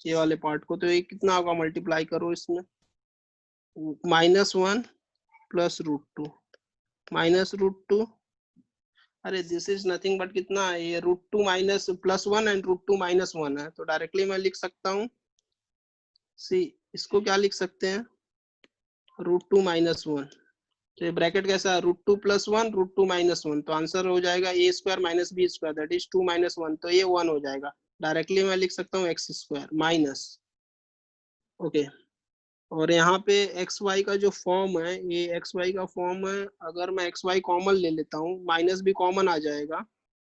S1: ये वाले पार्ट को, तो ये कितना होगा, मल्टीप्लाई करो इसमें, -1 + √2 -√2, अरे दिस इज नथिंग बट कितना है ये, √2 माइनस +1 एंड √2 - 1 है, तो डायरेक्टली मैं लिख सकता हूँ सी, इसको क्या लिख सकते हैं, √2 - 1, तो ये ब्रैकेट कैसा है, √2 + 1 √2 - 1, तो आंसर हो जाएगा a² - b², दैट इज 2 - 1, तो ये 1 हो जाएगा। डायरेक्टली मैं लिख सकता हूँ x² माइनस, ओके। और यहाँ पे एक्स वाई का जो फॉर्म है, ये एक्स वाई का फॉर्म है, अगर मैं एक्स वाई कॉमन ले लेता हूँ, माइनस भी कॉमन आ जाएगा,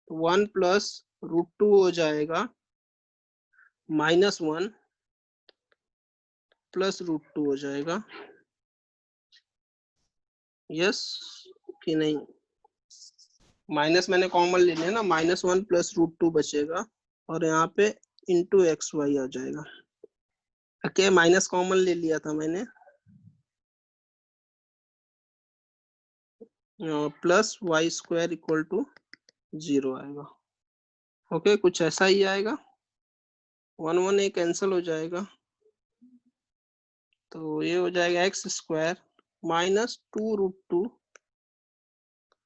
S1: तो 1 + √2 हो जाएगा, -1 + √2 हो जाएगा, यस कि नहीं? माइनस मैंने कॉमन ले लिया ना, -1 प्लस √2 बचेगा और यहाँ पे इंटू XY आ जाएगा। ओके, माइनस कॉमन ले लिया था मैंने, प्लस y² इक्वल टू 0 आएगा। ओके, कुछ ऐसा ही आएगा। 1 1 कैंसिल हो जाएगा, तो ये हो जाएगा x² -2√2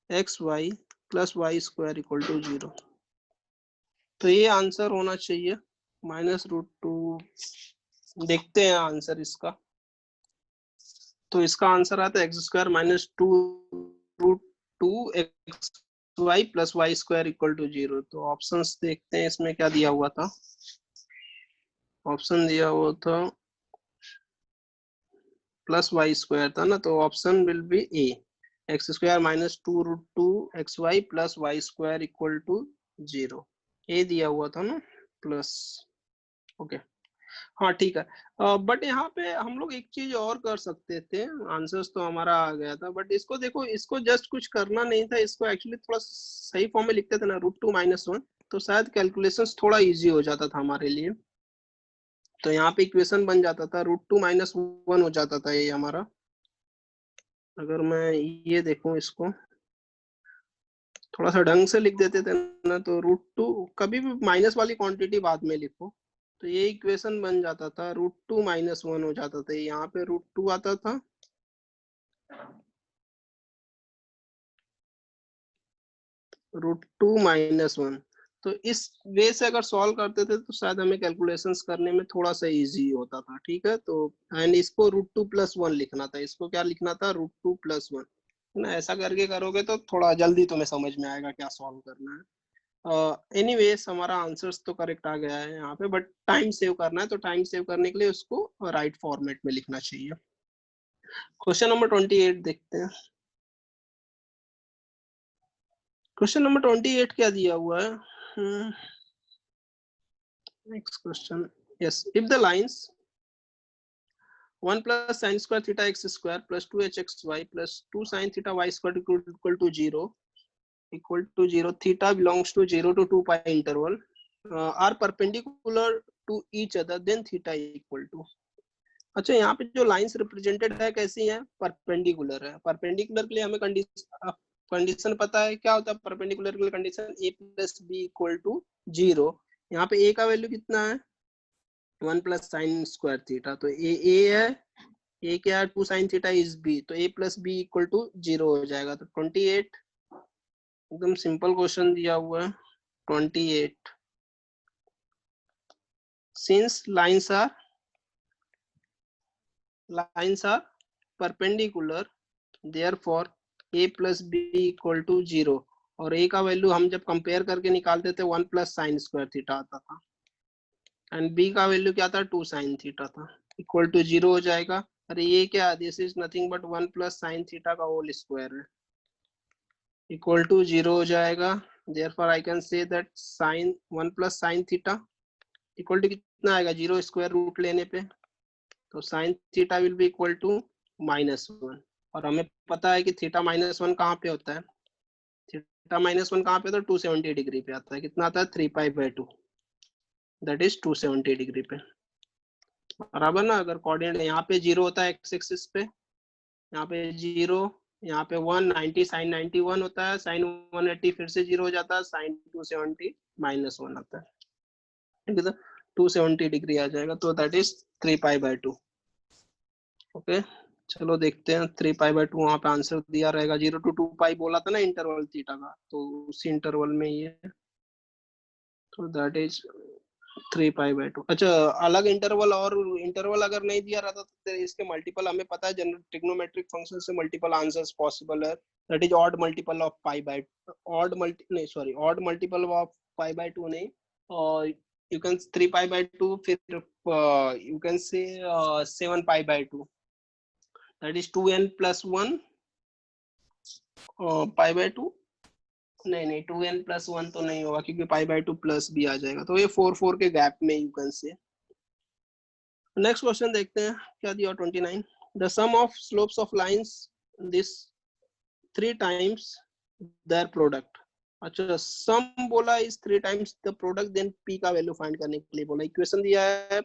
S1: xy plus y² equal to 0। तो ये आंसर होना चाहिए -√2। देखते हैं आंसर इसका। तो इसका आंसर आता है x² -2√2 xy plus y² equal to 0। तो ऑप्शंस देखते हैं इसमें क्या दिया हुआ था। ऑप्शन दिया हुआ था प्लस y² था ना, तो option will be A, x² -2√2 xy plus y² equal to 0। A दिया हुआ था ना, प्लस। ओके, हाँ ठीक है। बट यहाँ पे हम लोग एक चीज और कर सकते थे। आंसर्स तो हमारा आ गया था, बट इसको देखो, इसको जस्ट कुछ करना नहीं था, इसको एक्चुअली थोड़ा सही फॉर्म में लिखते थे ना, √2 -1, तो शायद कैलकुलेशंस थोड़ा इजी हो जाता था हमारे लिए। तो यहाँ पे इक्वेशन बन जाता था, √2 -1 हो जाता था ये हमारा। अगर मैं ये देखूं, इसको थोड़ा सा ढंग से लिख देते थे ना, तो √2, कभी भी माइनस वाली क्वांटिटी बाद में लिखो, तो ये इक्वेशन बन जाता था, √2 -1 हो जाता था। यहाँ पे √2 आता था, √2 -1। तो इस वे से अगर सॉल्व करते थे तो शायद हमें कैलकुलेशंस करने में थोड़ा सा इजी होता था। ठीक है, तो एंड इसको √2 + 1 लिखना था। इसको क्या लिखना था? √2 + 1 ना। ऐसा करके करोगे तो थोड़ा जल्दी तुम्हें समझ में आएगा क्या सॉल्व करना है। एनीवेज हमारा आंसर्स तो करेक्ट आ गया है यहाँ पे, बट टाइम सेव करना है, तो टाइम सेव करने के लिए उसको राइट फॉर्मेट में लिखना चाहिए। क्वेश्चन नंबर 28 देखते हैं। क्वेश्चन नंबर 28 क्या दिया हुआ है? Next question, yes, if the lines 1 + sin² θ x² + 2hxy + 2 sin θ y² equal to 0, theta belongs to 0 to 2 pi interval, are perpendicular to each other, then theta equal to। अच्छा, यहाँ पे जो लाइंस रिप्रेजेंटेड है कैसी है? परपेंडिकुलर है। Perpendicular के लिए हमें कंडीशन पता है। क्या होता है परपेंडिकुलर के लिए कंडीशन? a + b = 0। यहाँ पे a का वैल्यू कितना है? 1 + sin² θ, तो a है, a क्या है? 2 sin θ इज b, तो a + b = 0 हो जाएगा। तो 28 एकदम सिंपल क्वेश्चन दिया हुआ है। 28, since lines are perpendicular, therefore a + b = 0। और a का वैल्यू हम जब कंपेयर करके निकालते थे 1 + sin² θ आता था, एंड b का वैल्यू क्या था? 2 sin θ था, इक्वल टू 0 हो जाएगा। अरे ये क्या? This is nothing but 1 + sin θ का होल स्क्वायर है, इक्वल टू 0 हो जाएगा। therefore I can say that sin 1 + sin θ equal to कितना आएगा? 0 स्क्वायर रूट लेने पे, तो sin θ will be equal to -1। और हमें पता है कि थीटा -1 कहाँ पे होता है? थीटा -1 कहाँ पे? तो 270 डिग्री पे आता है। कितना आता है? 3π/2, दैट इज 270 डिग्री पे, बराबर ना। अगर कोऑर्डिनेट यहाँ पे 0 होता है एक्स एक्सिस पे, यहाँ पे 0, यहाँ पे 190 sin 91 होता है, sin 180 फिर से 0 हो जाता है, sin 270 -1 आता है। ठीक है, तो 270 डिग्री आ जाएगा, तो दैट इज 3π/2। ओके, चलो देखते हैं। 3π/2 वहां पे आंसर दिया रहेगा। 0 to 2π बोला था ना इंटरवल थीटा का, तो उसी इंटरवल में ये है, तो दैट इज 3π/2। अच्छा, अलग इंटरवल और इंटरवल अगर नहीं दिया रहता तो इसके मल्टीपल हमें पता है, जनरल ट्रिग्नोमेट्रिक फंक्शन से मल्टीपल आंसर्स पॉसिबल है, that is odd multiple of odd multiple of π/2 नहीं, और यू कैन 3π/2, फिर यू कैन से 7π/2, दैट इज 2n + 1 π/2। नहीं 2n + 1 तो नहीं होगा, क्योंकि π/2 प्लस भी आ जाएगा, तो ये 4 के गैप में you can say. Next question देखते हैं क्या दिया। 29, the sum of slopes of lines this 3 times their product. अच्छा, सम बोला is 3 times the product, then p का वैल्यू फाइंड करने के लिए बोला। इक्वेशन दिया है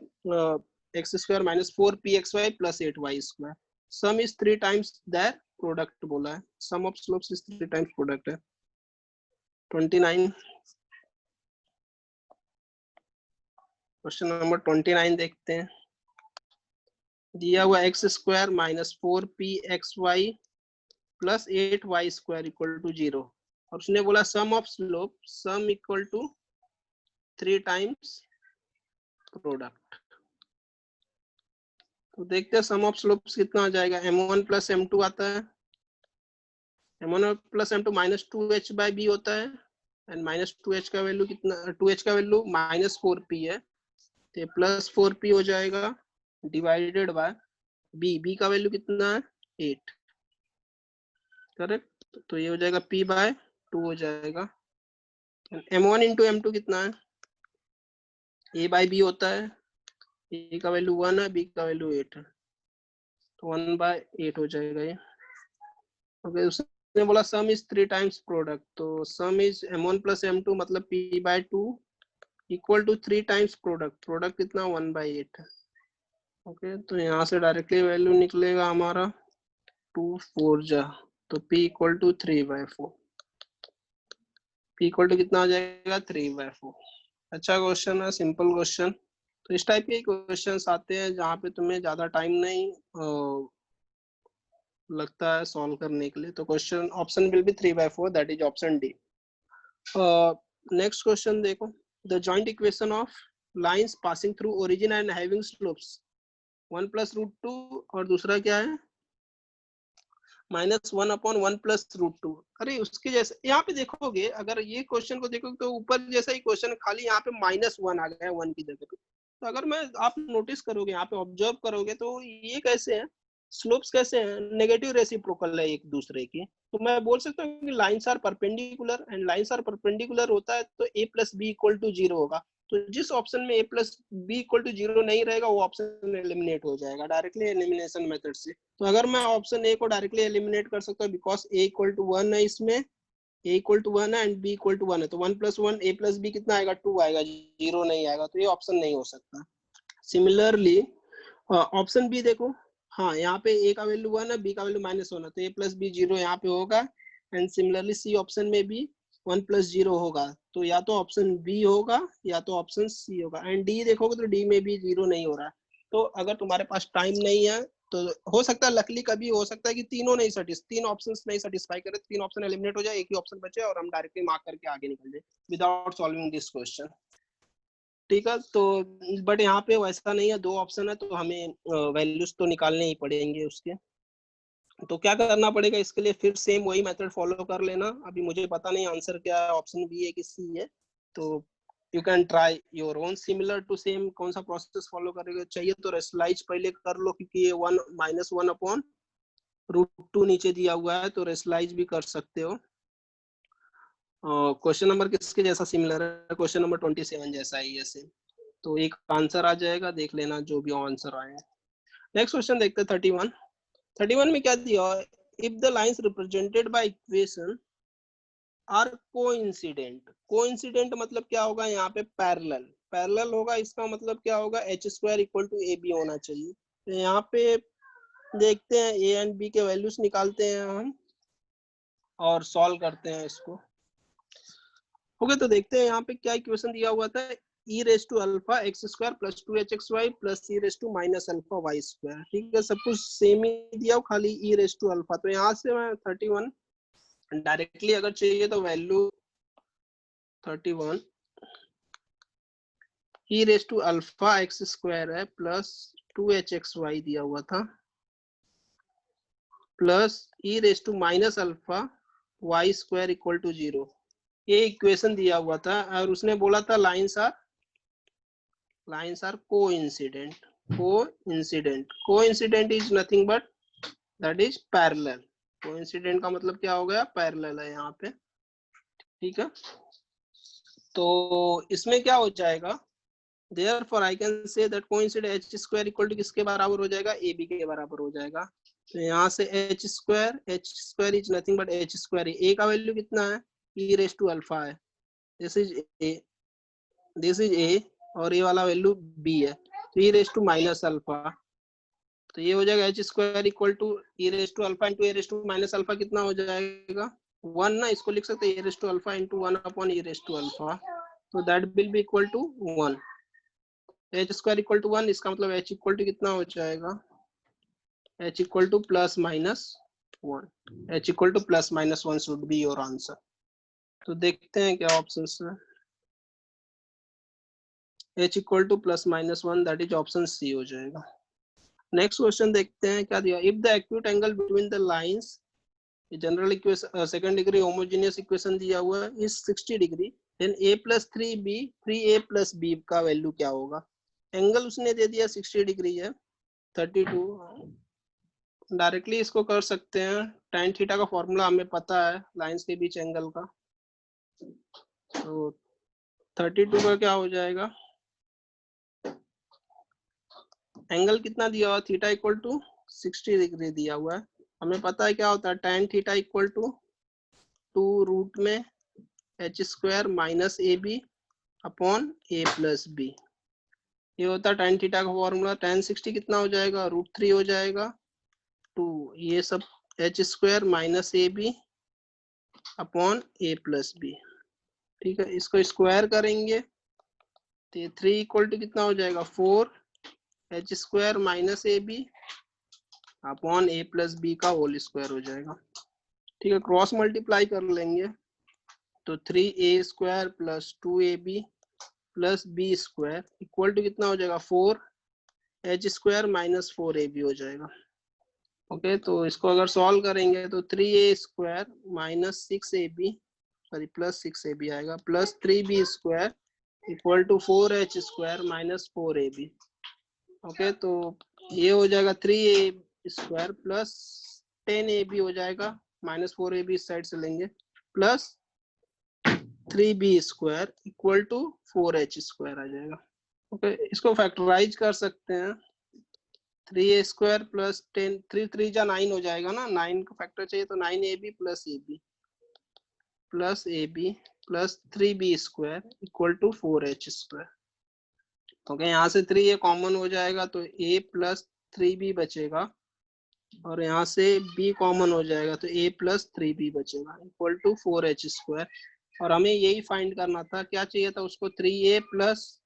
S1: x square minus 4pxy plus 8y square, sum is 3 times their product बोला है, sum of slopes is 3 times product है। 29 क्वेश्चन नंबर 29 देखते हैं। दिया हुआ x square minus 4pxy plus 8y square equal to 0, और उसने बोला sum of slope, sum equal to 3 times product. तो देखते हैं सम ऑफ स्लोप्स कितना आ जाएगा। m1 प्लस m2 आता है, m1 plus m2 minus 2h by b होता है, एंड माइनस 2h का वैल्यू कितना, 2h का वैल्यू माइनस 4p है, तो प्लस 4p हो जाएगा डिवाइडेड बाय b, b का वैल्यू कितना है 8, करेक्ट। तो ये हो जाएगा p बाय 2 हो जाएगा। m1 इंटू m2 कितना है, a बाई b होता है, a का वैल्यू 1 है, b का वैल्यू 8 है, तो 1 बाय 8 हो जाएगा ये। ओके, उसने बोला सम इज 3 times प्रोडक्ट, तो सम इज m1 प्लस m2 मतलब p by 2 equal to 3 times product, product कितना 1 बाय 8 है। ओके, तो यहाँ से डायरेक्टली वैल्यू निकलेगा हमारा 2 4 जा, तो p equal to 3 by 4, p equal to कितना आ जाएगा 3 बाय 4। अच्छा क्वेश्चन है, सिंपल क्वेश्चन। तो इस टाइप के क्वेश्चंस आते हैं जहाँ पे तुम्हें ज्यादा टाइम नहीं लगता है सॉल्व करने के लिए। तो question option will be 3 by 4, that is option D. Next question देखो, the joint equation of lines passing through origin and having slopes 1 plus root 2, और दूसरा क्या है माइनस 1 अपॉन 1 प्लस रूट 2। अरे उसके जैसे यहाँ पे देखोगे, अगर ये क्वेश्चन को देखोगे तो ऊपर जैसा ही क्वेश्चन, खाली यहाँ पे माइनस 1 आ गया है 1 की जगह पे। तो अगर मैं आप नोटिस करोगे, यहाँ पे ऑब्जर्व करोगे, तो ये कैसे है, स्लोप्स कैसे हैं, नेगेटिव रेसिप्रोकल है एक दूसरे की। तो मैं बोल सकता हूँ कि lines are perpendicular, and lines are perpendicular होता है तो a plus B equal to 0 होगा। तो जिस ऑप्शन में a plus B equal to 0 नहीं रहेगा वो ऑप्शन एलिमिनेट हो जाएगा डायरेक्टली एलिमिनेशन मेथड से। तो अगर मैं ऑप्शन ए को डायरेक्टली एलिमिनेट कर सकता हूँ, बिकॉज a इक्वल टू 1 है, इसमें a इक्वल टू 1 है एंड b इक्वल टू 1 है, तो 1 प्लस 1 a प्लस b कितना आएगा 2 आएगा, 0 नहीं आएगा, तो ये ऑप्शन नहीं हो सकता। सिमिलरली ऑप्शन बी देखो, हाँ यहाँ पे a का वैल्यू 1 है, b का वैल्यू माइनस 1 है, तो a प्लस बी 0 यहाँ पे होगा, एंड सिमिलरली सी ऑप्शन में भी 1 प्लस 0 होगा, तो या तो ऑप्शन बी होगा या तो ऑप्शन सी होगा। एंड डी देखोगे तो डी में भी 0 नहीं हो रहा है। तो अगर तुम्हारे पास टाइम नहीं है तो हो सकता है, लकली कभी हो सकता है कि तीनों नहीं तीन ऑप्शंस नहीं सेटिस्फाई करे, तीन ऑप्शन एलिमिनेट हो जाए, एक ही ऑप्शन बचे और हम डायरेक्टली मार्क करके आगे निकल जाए विदाउट सॉल्विंग दिस क्वेश्चन। ठीक है, तो बट यहाँ पे वैसा नहीं है, 2 ऑप्शन है तो हमें वैल्यूज तो निकालने ही पड़ेंगे उसके। तो क्या करना पड़ेगा इसके लिए, फिर सेम वही मेथड फॉलो कर लेना। अभी मुझे पता नहीं आंसर क्या है, ऑप्शन बी है कि सी है, तो you can try your own similar to same. कौन सा प्रोसेस फॉलो करेगा चाहिए तो रेशनलाइज पहले कर लो, क्योंकि ये 1 माइनस 1 अपॉन रूट 2 नीचे दिया हुआ है, तो रेशनलाइज भी कर सकते हो। क्वेश्चन नंबर किसके जैसा सिमिलर है, क्वेश्चन नंबर 27 जैसा है ये सेम, तो एक आंसर आ जाएगा, देख लेना जो भी आंसर आए। नेक्स्ट क्वेश्चन देखते हैं 31 में क्या दिया, if the lines represented by equation are coincident मतलब क्या होगा, यहाँ पे पैरेलल होगा, इसका मतलब क्या होगा h square equal to A b होना चाहिए। तो यहाँ पे देखते हैं a एंड b के वैल्यूज निकालते हैं हम और सॉल्व करते हैं इसको। ओके, तो देखते हैं यहाँ पे क्या इक्वेशन दिया हुआ था, e raise to alpha x square plus 2hxy plus e raise to minus alpha y square. ठीक है, सब कुछ सेम ही दिया, खाली e रेस टू अल्फा। तो यहाँ से मैं 31 डायरेक्टली अगर चाहिए तो value 31 e raise to alpha x square है प्लस 2hxy दिया हुआ था plus e raise to minus alpha y square equal to 0, ये इक्वेशन दिया हुआ था। और उसने बोला था lines are coincident is nothing but that is parallel. Coincident का मतलब क्या हो गया, पैरेलल है यहाँ पे। ठीक है, तो इसमें क्या हो जाएगा, therefore I can say that coincident h square equal to किसके बराबर हो जाएगा, ab के बराबर हो जाएगा। तो यहाँ से H square is nothing but H square. A का वैल्यू कितना है, ई रेस टू अल्फा है, दिस इज ए और ये वाला वैल्यू बी है, तो E raise to minus alpha. तो ये हो जाएगा H square equal to E raise to alpha into A raise to minus alpha, कितना हो जाएगा 1 ना, इसको लिख सकते हैं A raise to alpha into 1 upon A raise to alpha, तो that will be equal to 1। H square equal to 1, इसका मतलब एच इक्वल टू कितना हो जाएगा, h equal to plus minus 1, h equal to plus minus 1 should be your answer। तो देखते हैं क्या ऑप्शन है, h equal to plus minus 1, that is option C हो जाएगा। नेक्स्ट क्वेश्चन देखते हैं क्या दिया, if the acute angle between the lines, general equation second degree homogeneous equation दिया हुआ है, is 60 degree, then a plus 3b 3a plus b का वैल्यू क्या होगा। एंगल उसने दे दिया 60 डिग्री है, 32, डायरेक्टली इसको कर सकते हैं, tan थीटा का फॉर्मूला हमें पता है लाइंस के बीच एंगल का, तो 32 का क्या हो जाएगा, एंगल कितना दिया हुआ थीटा इक्वल टू 60 डिग्री दिया हुआ है, हमें पता है क्या होता है tan theta equal to 2 root में H square minus A B upon A plus B, ये होता है tan थीटा का फॉर्मूला। tan 60 कितना हो जाएगा, √3 हो जाएगा, 2 ये सब h square minus A B upon A plus b, ठीक है, इसको स्क्वायर करेंगे तो 3 इक्वल टू कितना हो जाएगा 4 h square minus A B upon A plus B का होल स्क्वायर हो जाएगा, ठीक है, क्रॉस मल्टीप्लाई कर लेंगे तो 3a square plus 2ab plus b square equal to कितना हो जाएगा 4 एच स्क्वायर माइनस 4ab हो जाएगा। ओके, तो इसको अगर सॉल्व करेंगे तो 3a square minus 6ab sorry plus 6ab आएगा, plus 3b square equal to 4h square minus 4ab। Okay, तो ये हो जाएगा 3a स्क्वायर प्लस 10ab हो जाएगा, माइनस 4ab इस साइड से लेंगे, plus 3b square equal to 4h square आ जाएगा। ओके, इसको फैक्टराइज कर सकते हैं, 3a स्क्वायर प्लस 10, 3 3 जा 9 हो जाएगा ना, 9 का फैक्टर चाहिए तो 9ab plus a b plus 3b square equal to 4h square. Okay, यहाँ से 3a कॉमन हो जाएगा तो a प्लस 3b बचेगा, और यहाँ से b कॉमन हो जाएगा तो a प्लस 3b बचेगा इक्वल टू 4h स्क्वायर। और हमें यही फाइंड करना था, क्या चाहिए था उसको, 3a plus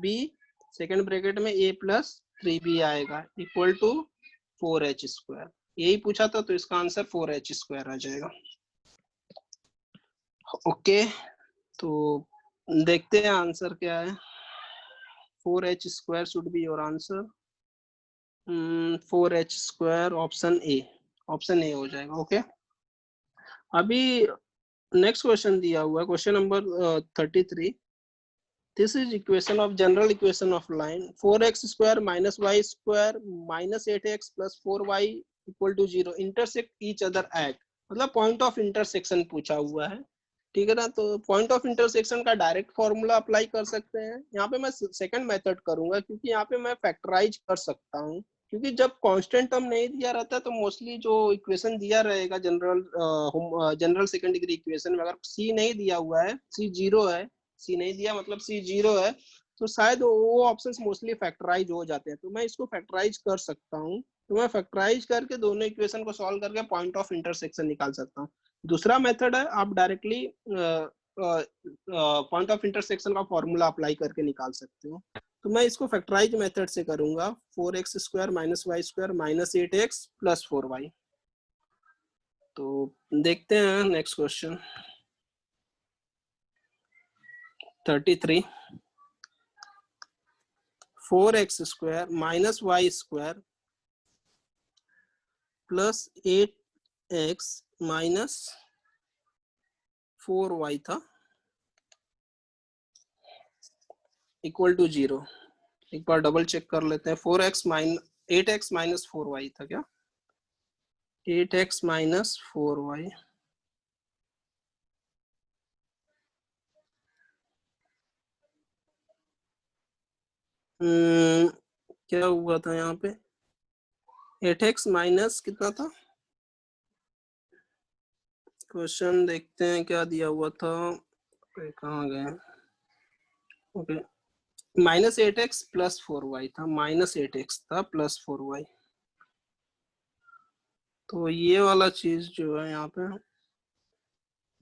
S1: b second bracket में a प्लस 3b आएगा इक्वल टू 4h स्क्वायर, यही पूछा था, तो इसका आंसर 4h स्क्वायर आ जाएगा। ओके, तो देखते हैं आंसर क्या है, 4h square should be your answer, 4h square option A हो जाएगा। ओके, अभी नेक्स्ट क्वेश्चन दिया हुआ है, question number 33, this is equation of general equation of line 4x square minus y square minus 8x plus 4y equal to 0 intersect each other at, मतलब point of intersection पूछा हुआ है, ठीक है ना, तो पॉइंट ऑफ इंटरसेक्शन का direct formula apply कर सकते हैं, यहाँ पे मैं सेकंड मेथड करूंगा क्योंकि यहाँ पे मैं फैक्टराइज कर सकता हूँ, क्योंकि जब कांस्टेंट टर्म नहीं दिया रहता है तो मोस्टली जो इक्वेशन दिया रहेगा जनरल सेकंड डिग्री इक्वेशन में, अगर सी नहीं दिया हुआ है, सी जीरो है, सी नहीं दिया मतलब सी जीरो है, तो शायद वो ऑप्शंस मोस्टली फैक्टराइज हो जाते हैं, तो मैं इसको फैक्टराइज कर सकता हूँ, तो मैं फैक्टराइज करके दोनों इक्वेशन को सॉल्व करके पॉइंट ऑफ इंटरसेक्शन निकाल सकता हूँ। दूसरा मेथड है, आप डायरेक्टली पॉइंट ऑफ इंटरसेक्शन का फॉर्मूला अप्लाई करके निकाल सकते हो, तो मैं इसको फैक्टराइज मेथड से करूंगा, 4x square minus y square minus 8x plus 4y। तो देखते हैं next question 33, 4x square minus y square plus 8x minus 4y था इक्वल टू 0। एक बार डबल चेक कर लेते हैं, 4x minus 8x minus 4y था क्या, 8x माइनस 4y, क्या हुआ था यहाँ पे, 8x माइनस कितना था, क्वेश्चन देखते हैं क्या दिया हुआ था, कहाँ गए, ओके, -8x प्लस 4y था, -8x था प्लस 4y। तो ये वाला चीज जो है यहाँ पे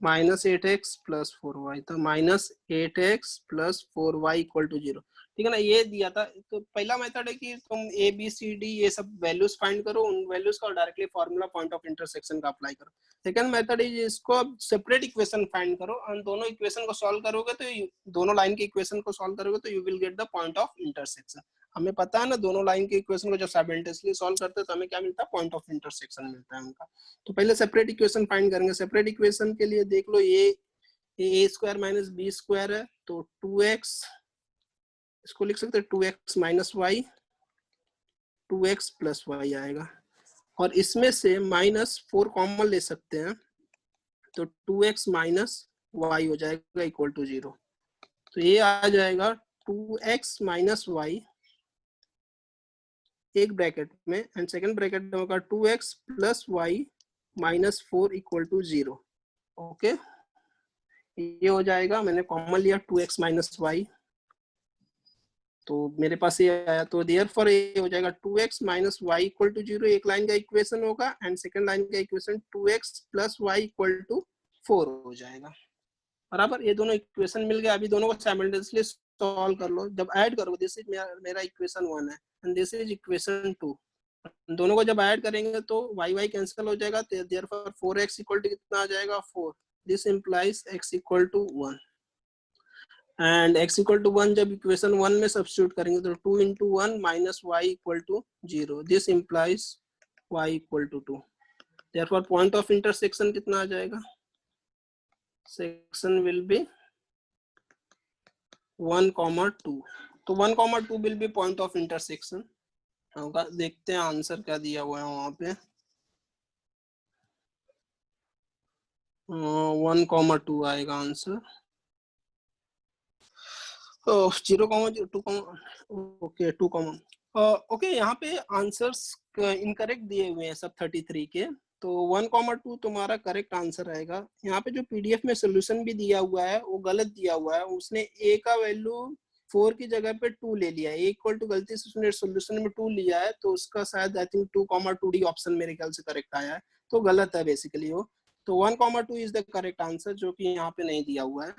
S1: -8x प्लस 4y था, -8x plus 4y equal to 0, ठीक है ना। ये दिया था। तो पहला मेथड है कि तुम ए बी सी डी ये सब वैल्यूज फाइंड करो, उन वैल्यूज का directly formula point of intersection का अप्लाई करो। सेकंड मेथड है इसको अब सेपरेट इक्वेशन फाइंड करो, और दोनों इक्वेशन को सॉल्व करोगे तो दोनों लाइन के इक्वेशन को सॉल्व करोगे तो you will get the point of intersection. हमें पता है ना, दोनों लाइन के इक्वेशन को जब साइमल्टेनियसली सॉल्व करते हैं तो हमें क्या मिलता है, पॉइंट ऑफ इंटरसेक्शन मिलता है उनका। तो पहले सेपरेट इक्वेशन फाइंड करेंगे। सेपरेट इक्वेशन के लिए देख लो, ये ए स्क्वायर माइनस बी स्क्वायर है, तो 2x इसको लिख सकते हैं 2x minus Y, 2x plus Y आएगा, और इसमें से -4 कॉमन ले सकते हैं, तो 2x माइनस वाई हो जाएगा इक्वल टू 0। तो ये आ जाएगा 2x माइनस वाई एक ब्रैकेट में, एंड सेकंड ब्रैकेट में होगा 2x plus y minus 4 equal to 0। Okay, ये हो जाएगा, मैंने कॉमन लिया 2x माइनस वाई, तो मेरे पास ये आया। तो देयरफॉर ये हो जाएगा 2x minus y equal to 0, एक लाइन का इक्वेशन होगा, एंड सेकंड लाइन का equation 2x plus Y equal to 4 हो जाएगा। बराबर, ये दोनों इक्वेशन मिल गया। अभी दोनों को साइमल्टेनियसली सॉल्व कर लो। जब ऐड करोगे, दिस इज मेरा इक्वेशन 1 है एंड दिस इज इक्वेशन 2, दोनों को जब ऐड करेंगे तो y y कैंसिल हो जाएगा, देयरफॉर 4x इक्वल टू कितना आ जाएगा, 4। This implies x equal to 1, and x equal to 1 जब इक्वेशन 1 में सब्स्टिट्यूट करेंगे तो 2 into 1 minus y equal to 0। This implies y equal to 2। Therefore point of intersection कितना आ जाएगा, सेक्शन विल बी 1,2। तो 1,2 will be point of intersection होगा। देखते हैं आंसर क्या दिया हुआ है वहां पे। 1,2 आएगा आंसर। 0,2, okay 2, okay. यहाँ पे आंसर्स इनकरेक्ट दिए हुए हैं सब 33 के, तो 1,2 तुम्हारा करेक्ट आंसर आएगा। यहाँ पे जो पीडीएफ में सोल्यूशन भी दिया हुआ है वो गलत दिया हुआ है, उसने a का वैल्यू 4 की जगह पे 2 ले लिया है, इक्वल टू गलती से उसने सोल्यूशन में 2 लिया है, तो उसका शायद आई थिंक 2,2d ऑप्शन मेरे ख्याल से करेक्ट आया है, तो गलत है बेसिकली वो। तो 1,2 इज द करेक्ट आंसर, जो कि यहाँ पे नहीं दिया हुआ है।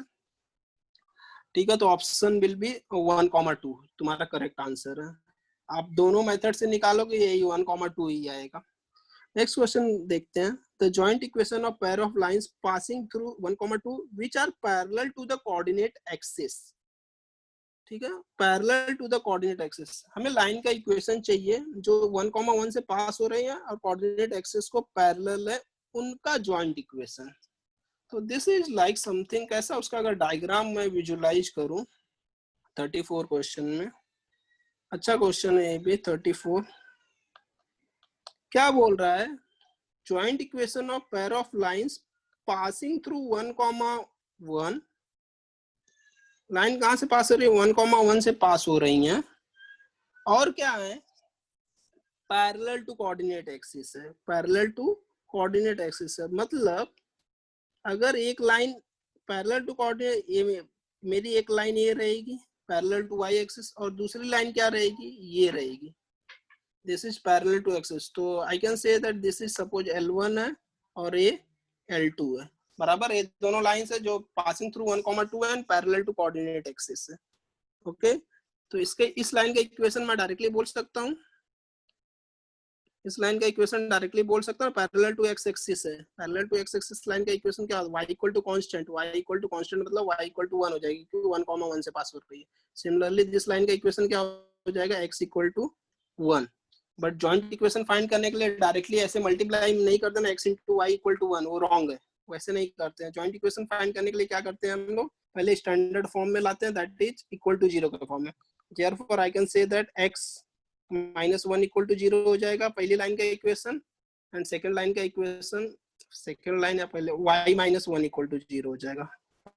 S1: ठीक है, तो ऑप्शन विल बी 1,2 तुम्हारा करेक्ट आंसर है। आप दोनों मेथड से निकालोगे यही 1,2 ही आएगा। नेक्स्ट क्वेश्चन देखते हैं। The joint equation of pair of lines passing through 1,2 which are parallel to the coordinate axis. ठीक है, parallel to the coordinate axis. हमें लाइन का इक्वेशन चाहिए जो 1,1 से पास हो रही है और कोऑर्डिनेट एक्सिस को पैरेलल है, उनका जॉइंट इक्वेशन। तो दिस इज लाइक समथिंग, कैसा उसका अगर डायग्राम मैं विजुलाइज करूं 34 क्वेश्चन में। अच्छा क्वेश्चन है ये भी 34। क्या बोल रहा है, joint equation of pair of lines passing through 1,1। Line कहां से पास हो रही है, 1,1 से पास हो रही हैं, और क्या है, पैरेलल टू कोऑर्डिनेट एक्सिस है। पैरेलल टू कोऑर्डिनेट एक्सिस है मतलब अगर एक लाइन पैरेलल टू कोऑर्डिनेट, ये मेरी एक लाइन ये रहेगी पैरेलल टू वाई एक्सिस, और दूसरी लाइन क्या रहेगी, ये रहेगी, this is parallel to axis. तो I can say that this is suppose L1 है और ये L2 है। बराबर, ये दोनों लाइंस है जो पासिंग थ्रू 1,2 है and parallel to coordinate axis है। ओके, तो इसके इस लाइन का इक्वेशन मैं डायरेक्टली बोल सकता हूँ, इस लाइन का इक्वेशन डायरेक्टली बोल सकता हूँ, पैरेलल टू एक्स एक्सिस है। Parallel to x axis line का इक्वेशन क्या है, y equal to constant, y equal to constant मतलब y इक्वल टू 1 हो जाएगी क्योंकि 1,1 से पास हो रही है। सिमिलरली दिस लाइन का इक्वेशन क्या हो जाएगा, x equal to 1। But joint equation find करने के लिए डायरेक्टली ऐसे मल्टीप्लाई नहीं कर देना x into y equal to 1, वो रॉन्ग है, वैसे नहीं करते हैं। जॉइंट इक्वेशन फाइंड करने के लिए क्या करते हैं हम लोग, पहले स्टैंडर्ड फॉर्म में लाते हैं, दैट इज इक्वल टू 0 के फॉर्म में। Therefore I can say that x -1 equal to 0 हो जाएगा पहली लाइन का इक्वेशन, एंड सेकंड लाइन का इक्वेशन, सेकंड लाइन या पहले y -1 इक्वल टू 0 हो जाएगा,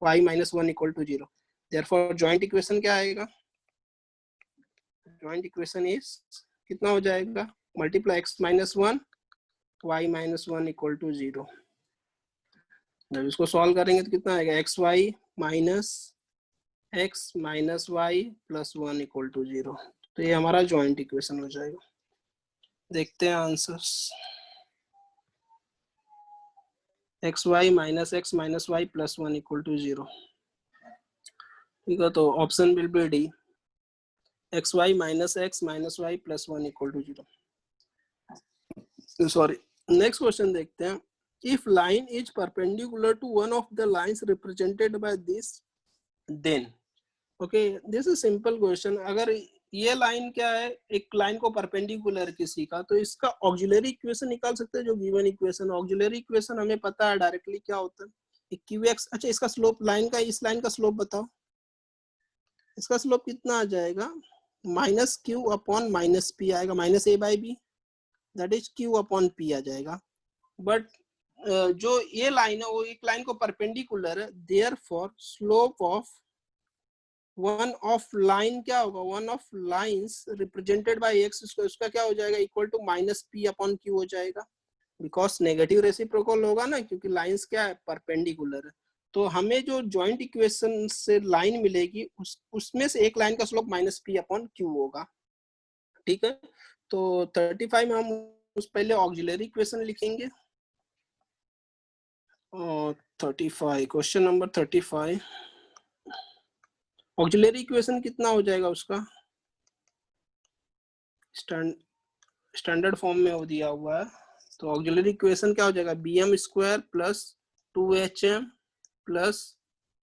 S1: y -1 equal to 0। Therefore joint equation क्या आएगा, जॉइंट इक्वेशन इज कितना हो जाएगा, multiply x minus 1 y minus 1 equal to 0। जब इसको सॉल्व करेंगे तो कितना आएगा, x y minus y plus 1 equal to 0। तो ये हमारा जॉइंट इक्वेशन हो जाएगा। देखते हैं answers. X minus y plus 1 equal to 0। ठीक है, तो option will be D, x minus y plus 1 equal to 0। Sorry, next question देखते हैं। If line is perpendicular to one of the lines represented by this then, okay this is simple question. अगर ये line क्या है, एक line को perpendicular किसी का, तो इसका ऑक्सिलरी इक्वेशन निकाल सकते हैं जो गिवन इक्वेशन। ऑक्सिलरी इक्वेशन हमें पता है डायरेक्टली क्या होता है, क्यू एक्स। अच्छा, इसका स्लोप लाइन का, इस लाइन का स्लोप बताओ, इसका स्लोप कितना आ जाएगा, minus Q upon minus P आएगा, minus A by B, that is Q upon P आ जाएगा। बट जो ये लाइन है वो एक लाइन को परपेंडिकुलर है, therefore slope of one of line क्या होगा, one of lines represented by x, उसका क्या हो जाएगा, equal to minus p upon q हो जाएगा, बिकॉज नेगेटिव रेसिप्रोकल होगा ना, क्योंकि लाइंस क्या है, परपेंडिकुलर है। तो हमें जो जॉइंट इक्वेशन से लाइन मिलेगी उसमें से एक लाइन का slope minus p upon Q होगा। ठीक है, तो 35 में हम उस पहले ऑक्सिलरी इक्वेशन लिखेंगे। 35, क्वेश्चन नंबर 35, ऑक्सिलरी इक्वेशन कितना हो जाएगा उसका, स्टैंडर्ड फॉर्म में वो दिया हुआ है। तो ऑक्सिलरी इक्वेशन क्या हो जाएगा, b m square plus 2HM plus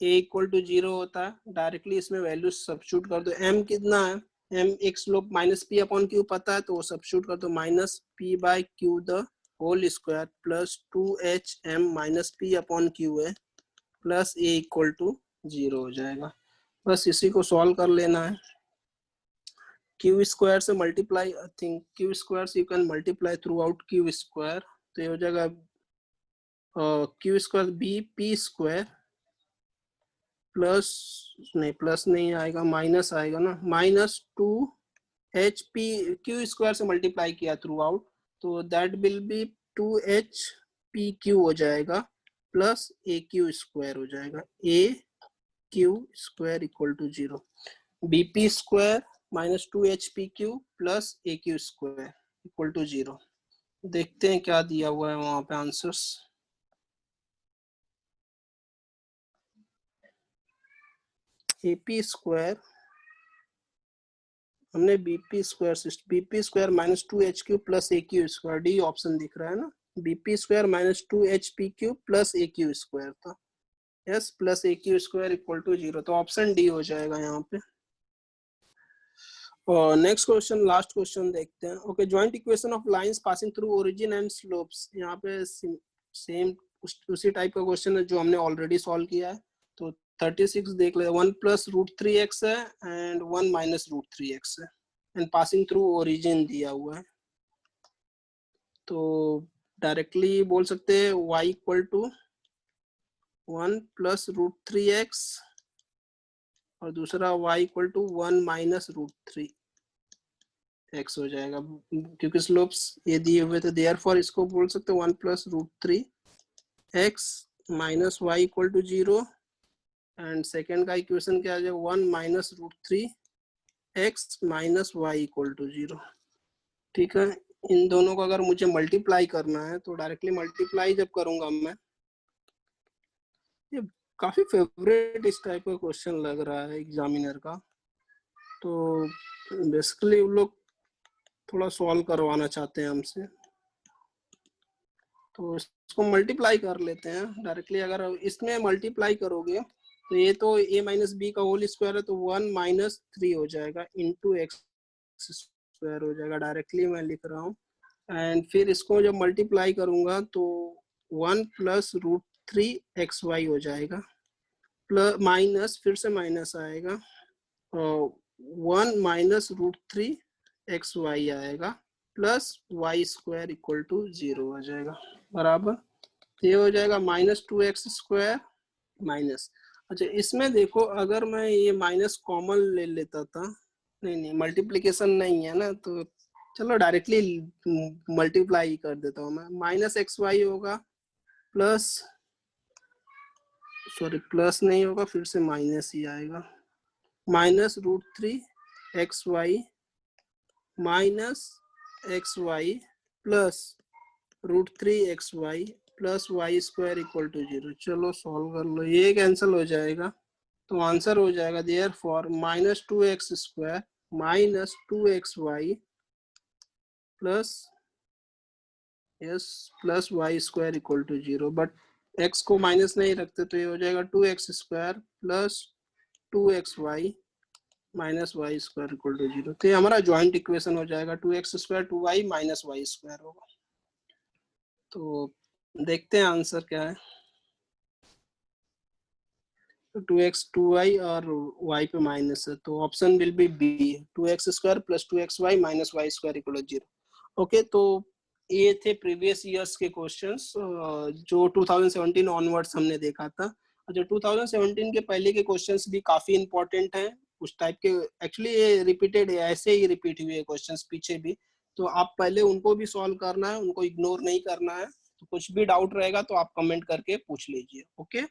S1: a equal to 0 होता है। डायरेक्टली इसमें वैल्यू सब्स्टिट्यूट कर दो। एम कितना है, एम एक slope minus p upon q पता है, तो वो सब्स्टिट्यूट कर दो, minus p by q the whole square plus 2HM minus p upon q है प्लस ए इक्वल टू 0 हो जाएगा। बस इसी को सॉल्व कर लेना है। क्यू स्क्वायर से multiply, I think q square से you can multiply throughout q square, तो ये हो जाएगा q square b p square plus, नहीं प्लस नहीं आएगा, माइनस आएगा ना, minus 2H p, q square से मल्टीप्लाई किया थ्रू आउट, तो that will be 2H p q हो जाएगा प्लस ए क्यू स्क्वायर हो जाएगा, a q square equal to 0, b p square minus 2H p q plus a q square equal to 0। देखते हैं क्या दिया हुआ है वहां पे आंसर्स। एपी स्क्वायर, हमने b p square minus 2HQ plus a q square, D option दिख रहा है ना, b p square minus 2HPQ plus a q square था, yes, plus a q square equal to 0, तो ऑप्शन डी हो जाएगा यहाँ पे। और नेक्स्ट क्वेश्चन, लास्ट क्वेश्चन देखते हैं। Okay, joint equation of lines passing through origin and slopes, यहाँ पे सेम उसी टाइप का क्वेश्चन है जो हमने ऑलरेडी सॉल्व किया है। तो 36 देख ले, 1 प्लस रूट 3x है एंड 1 माइनस रूट 3x है एंड पासिंग थ्रू ओरिजिन दिया हुआ है। तो डायरेक्टली बोल सकते हैं y equal to 1 plus root 3x और दूसरा y equal to 1 minus root 3x हो जाएगा, क्योंकि स्लोप्स ये दिए हुए थे, देयरफॉर इसको बोल सकते हैं 1 plus root 3x minus y equal to 0 and second का इक्वेशन क्या आ जाएगा, 1 minus root 3x minus y equal to 0। ठीक है, इन दोनों को अगर मुझे मल्टीप्लाई करना है तो डायरेक्टली मल्टीप्लाई जब करूंगा मैं, ये काफी फेवरेट इस टाइप का क्वेश्चन लग रहा है एग्जामिनर का, तो बेसिकली वो लोग थोड़ा सॉल्व करवाना चाहते हैं हमसे, तो इसको मल्टीप्लाई कर लेते हैं डायरेक्टली। अगर इसमें मल्टीप्लाई करोगे तो ये तो a माइनस बी का होल स्क्वायर है, तो 1 माइनस 3 हो जाएगा इंटू एक्स स्क्वायर हो जाएगा, डायरेक्टली मैं लिख रहा हूँ। एंड फिर इसको जब मल्टीप्लाई करूंगा तो 1 प्लस रूट 3xy हो जाएगा, प्लस माइनस, फिर से माइनस आएगा, 1 माइनस रूट 3xy आएगा plus y square equal to 0 हो जाएगा, बराबर। ये हो जाएगा माइनस 2x स्क्वायर माइनस, अच्छा इसमें देखो अगर मैं ये माइनस कॉमन ले लेता था, नहीं मल्टीप्लिकेशन नहीं है ना, तो चलो डायरेक्टली मल्टीप्लाई कर देता हूँ मैं, माइनस एक्स वाई होगा प्लस, सॉरी प्लस नहीं होगा, फिर से माइनस ही आएगा, minus root three x y minus x Y plus root three x Y plus y square equal to 0। चलो सॉल्व कर लो, ये कैंसिल हो जाएगा तो आंसर हो जाएगा therefore minus two x square minus two x Y plus yes plus y square equal to 0। But x को minus नहीं रखते तो ये हो जाएगा two x square plus two x y minus y square equal to 0। तो ये हमारा ज्वाइंट इक्वेशन हो जाएगा, two x square two y minus y square होगा। तो देखते हैं आंसर क्या है। टू एक्स टू वाई और वाई पे माइनस है तो option will be B, two x square plus two x y minus y square equal to 0। Okay, तो ये थे प्रीवियस ईयर्स के क्वेश्चंस जो 2017 ऑनवर्ड्स हमने देखा था। जो 2017 के पहले के क्वेश्चंस भी काफी इंपॉर्टेंट हैं, उस टाइप के एक्चुअली ये रिपीटेड है, ऐसे ही रिपीट हुए क्वेश्चंस पीछे भी, तो आप पहले उनको भी सॉल्व करना है, उनको इग्नोर नहीं करना है। तो कुछ भी डाउट रहेगा तो आप कमेंट करके पूछ लीजिए। ओके,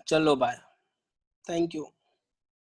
S1: चलो बाय, थैंक यू।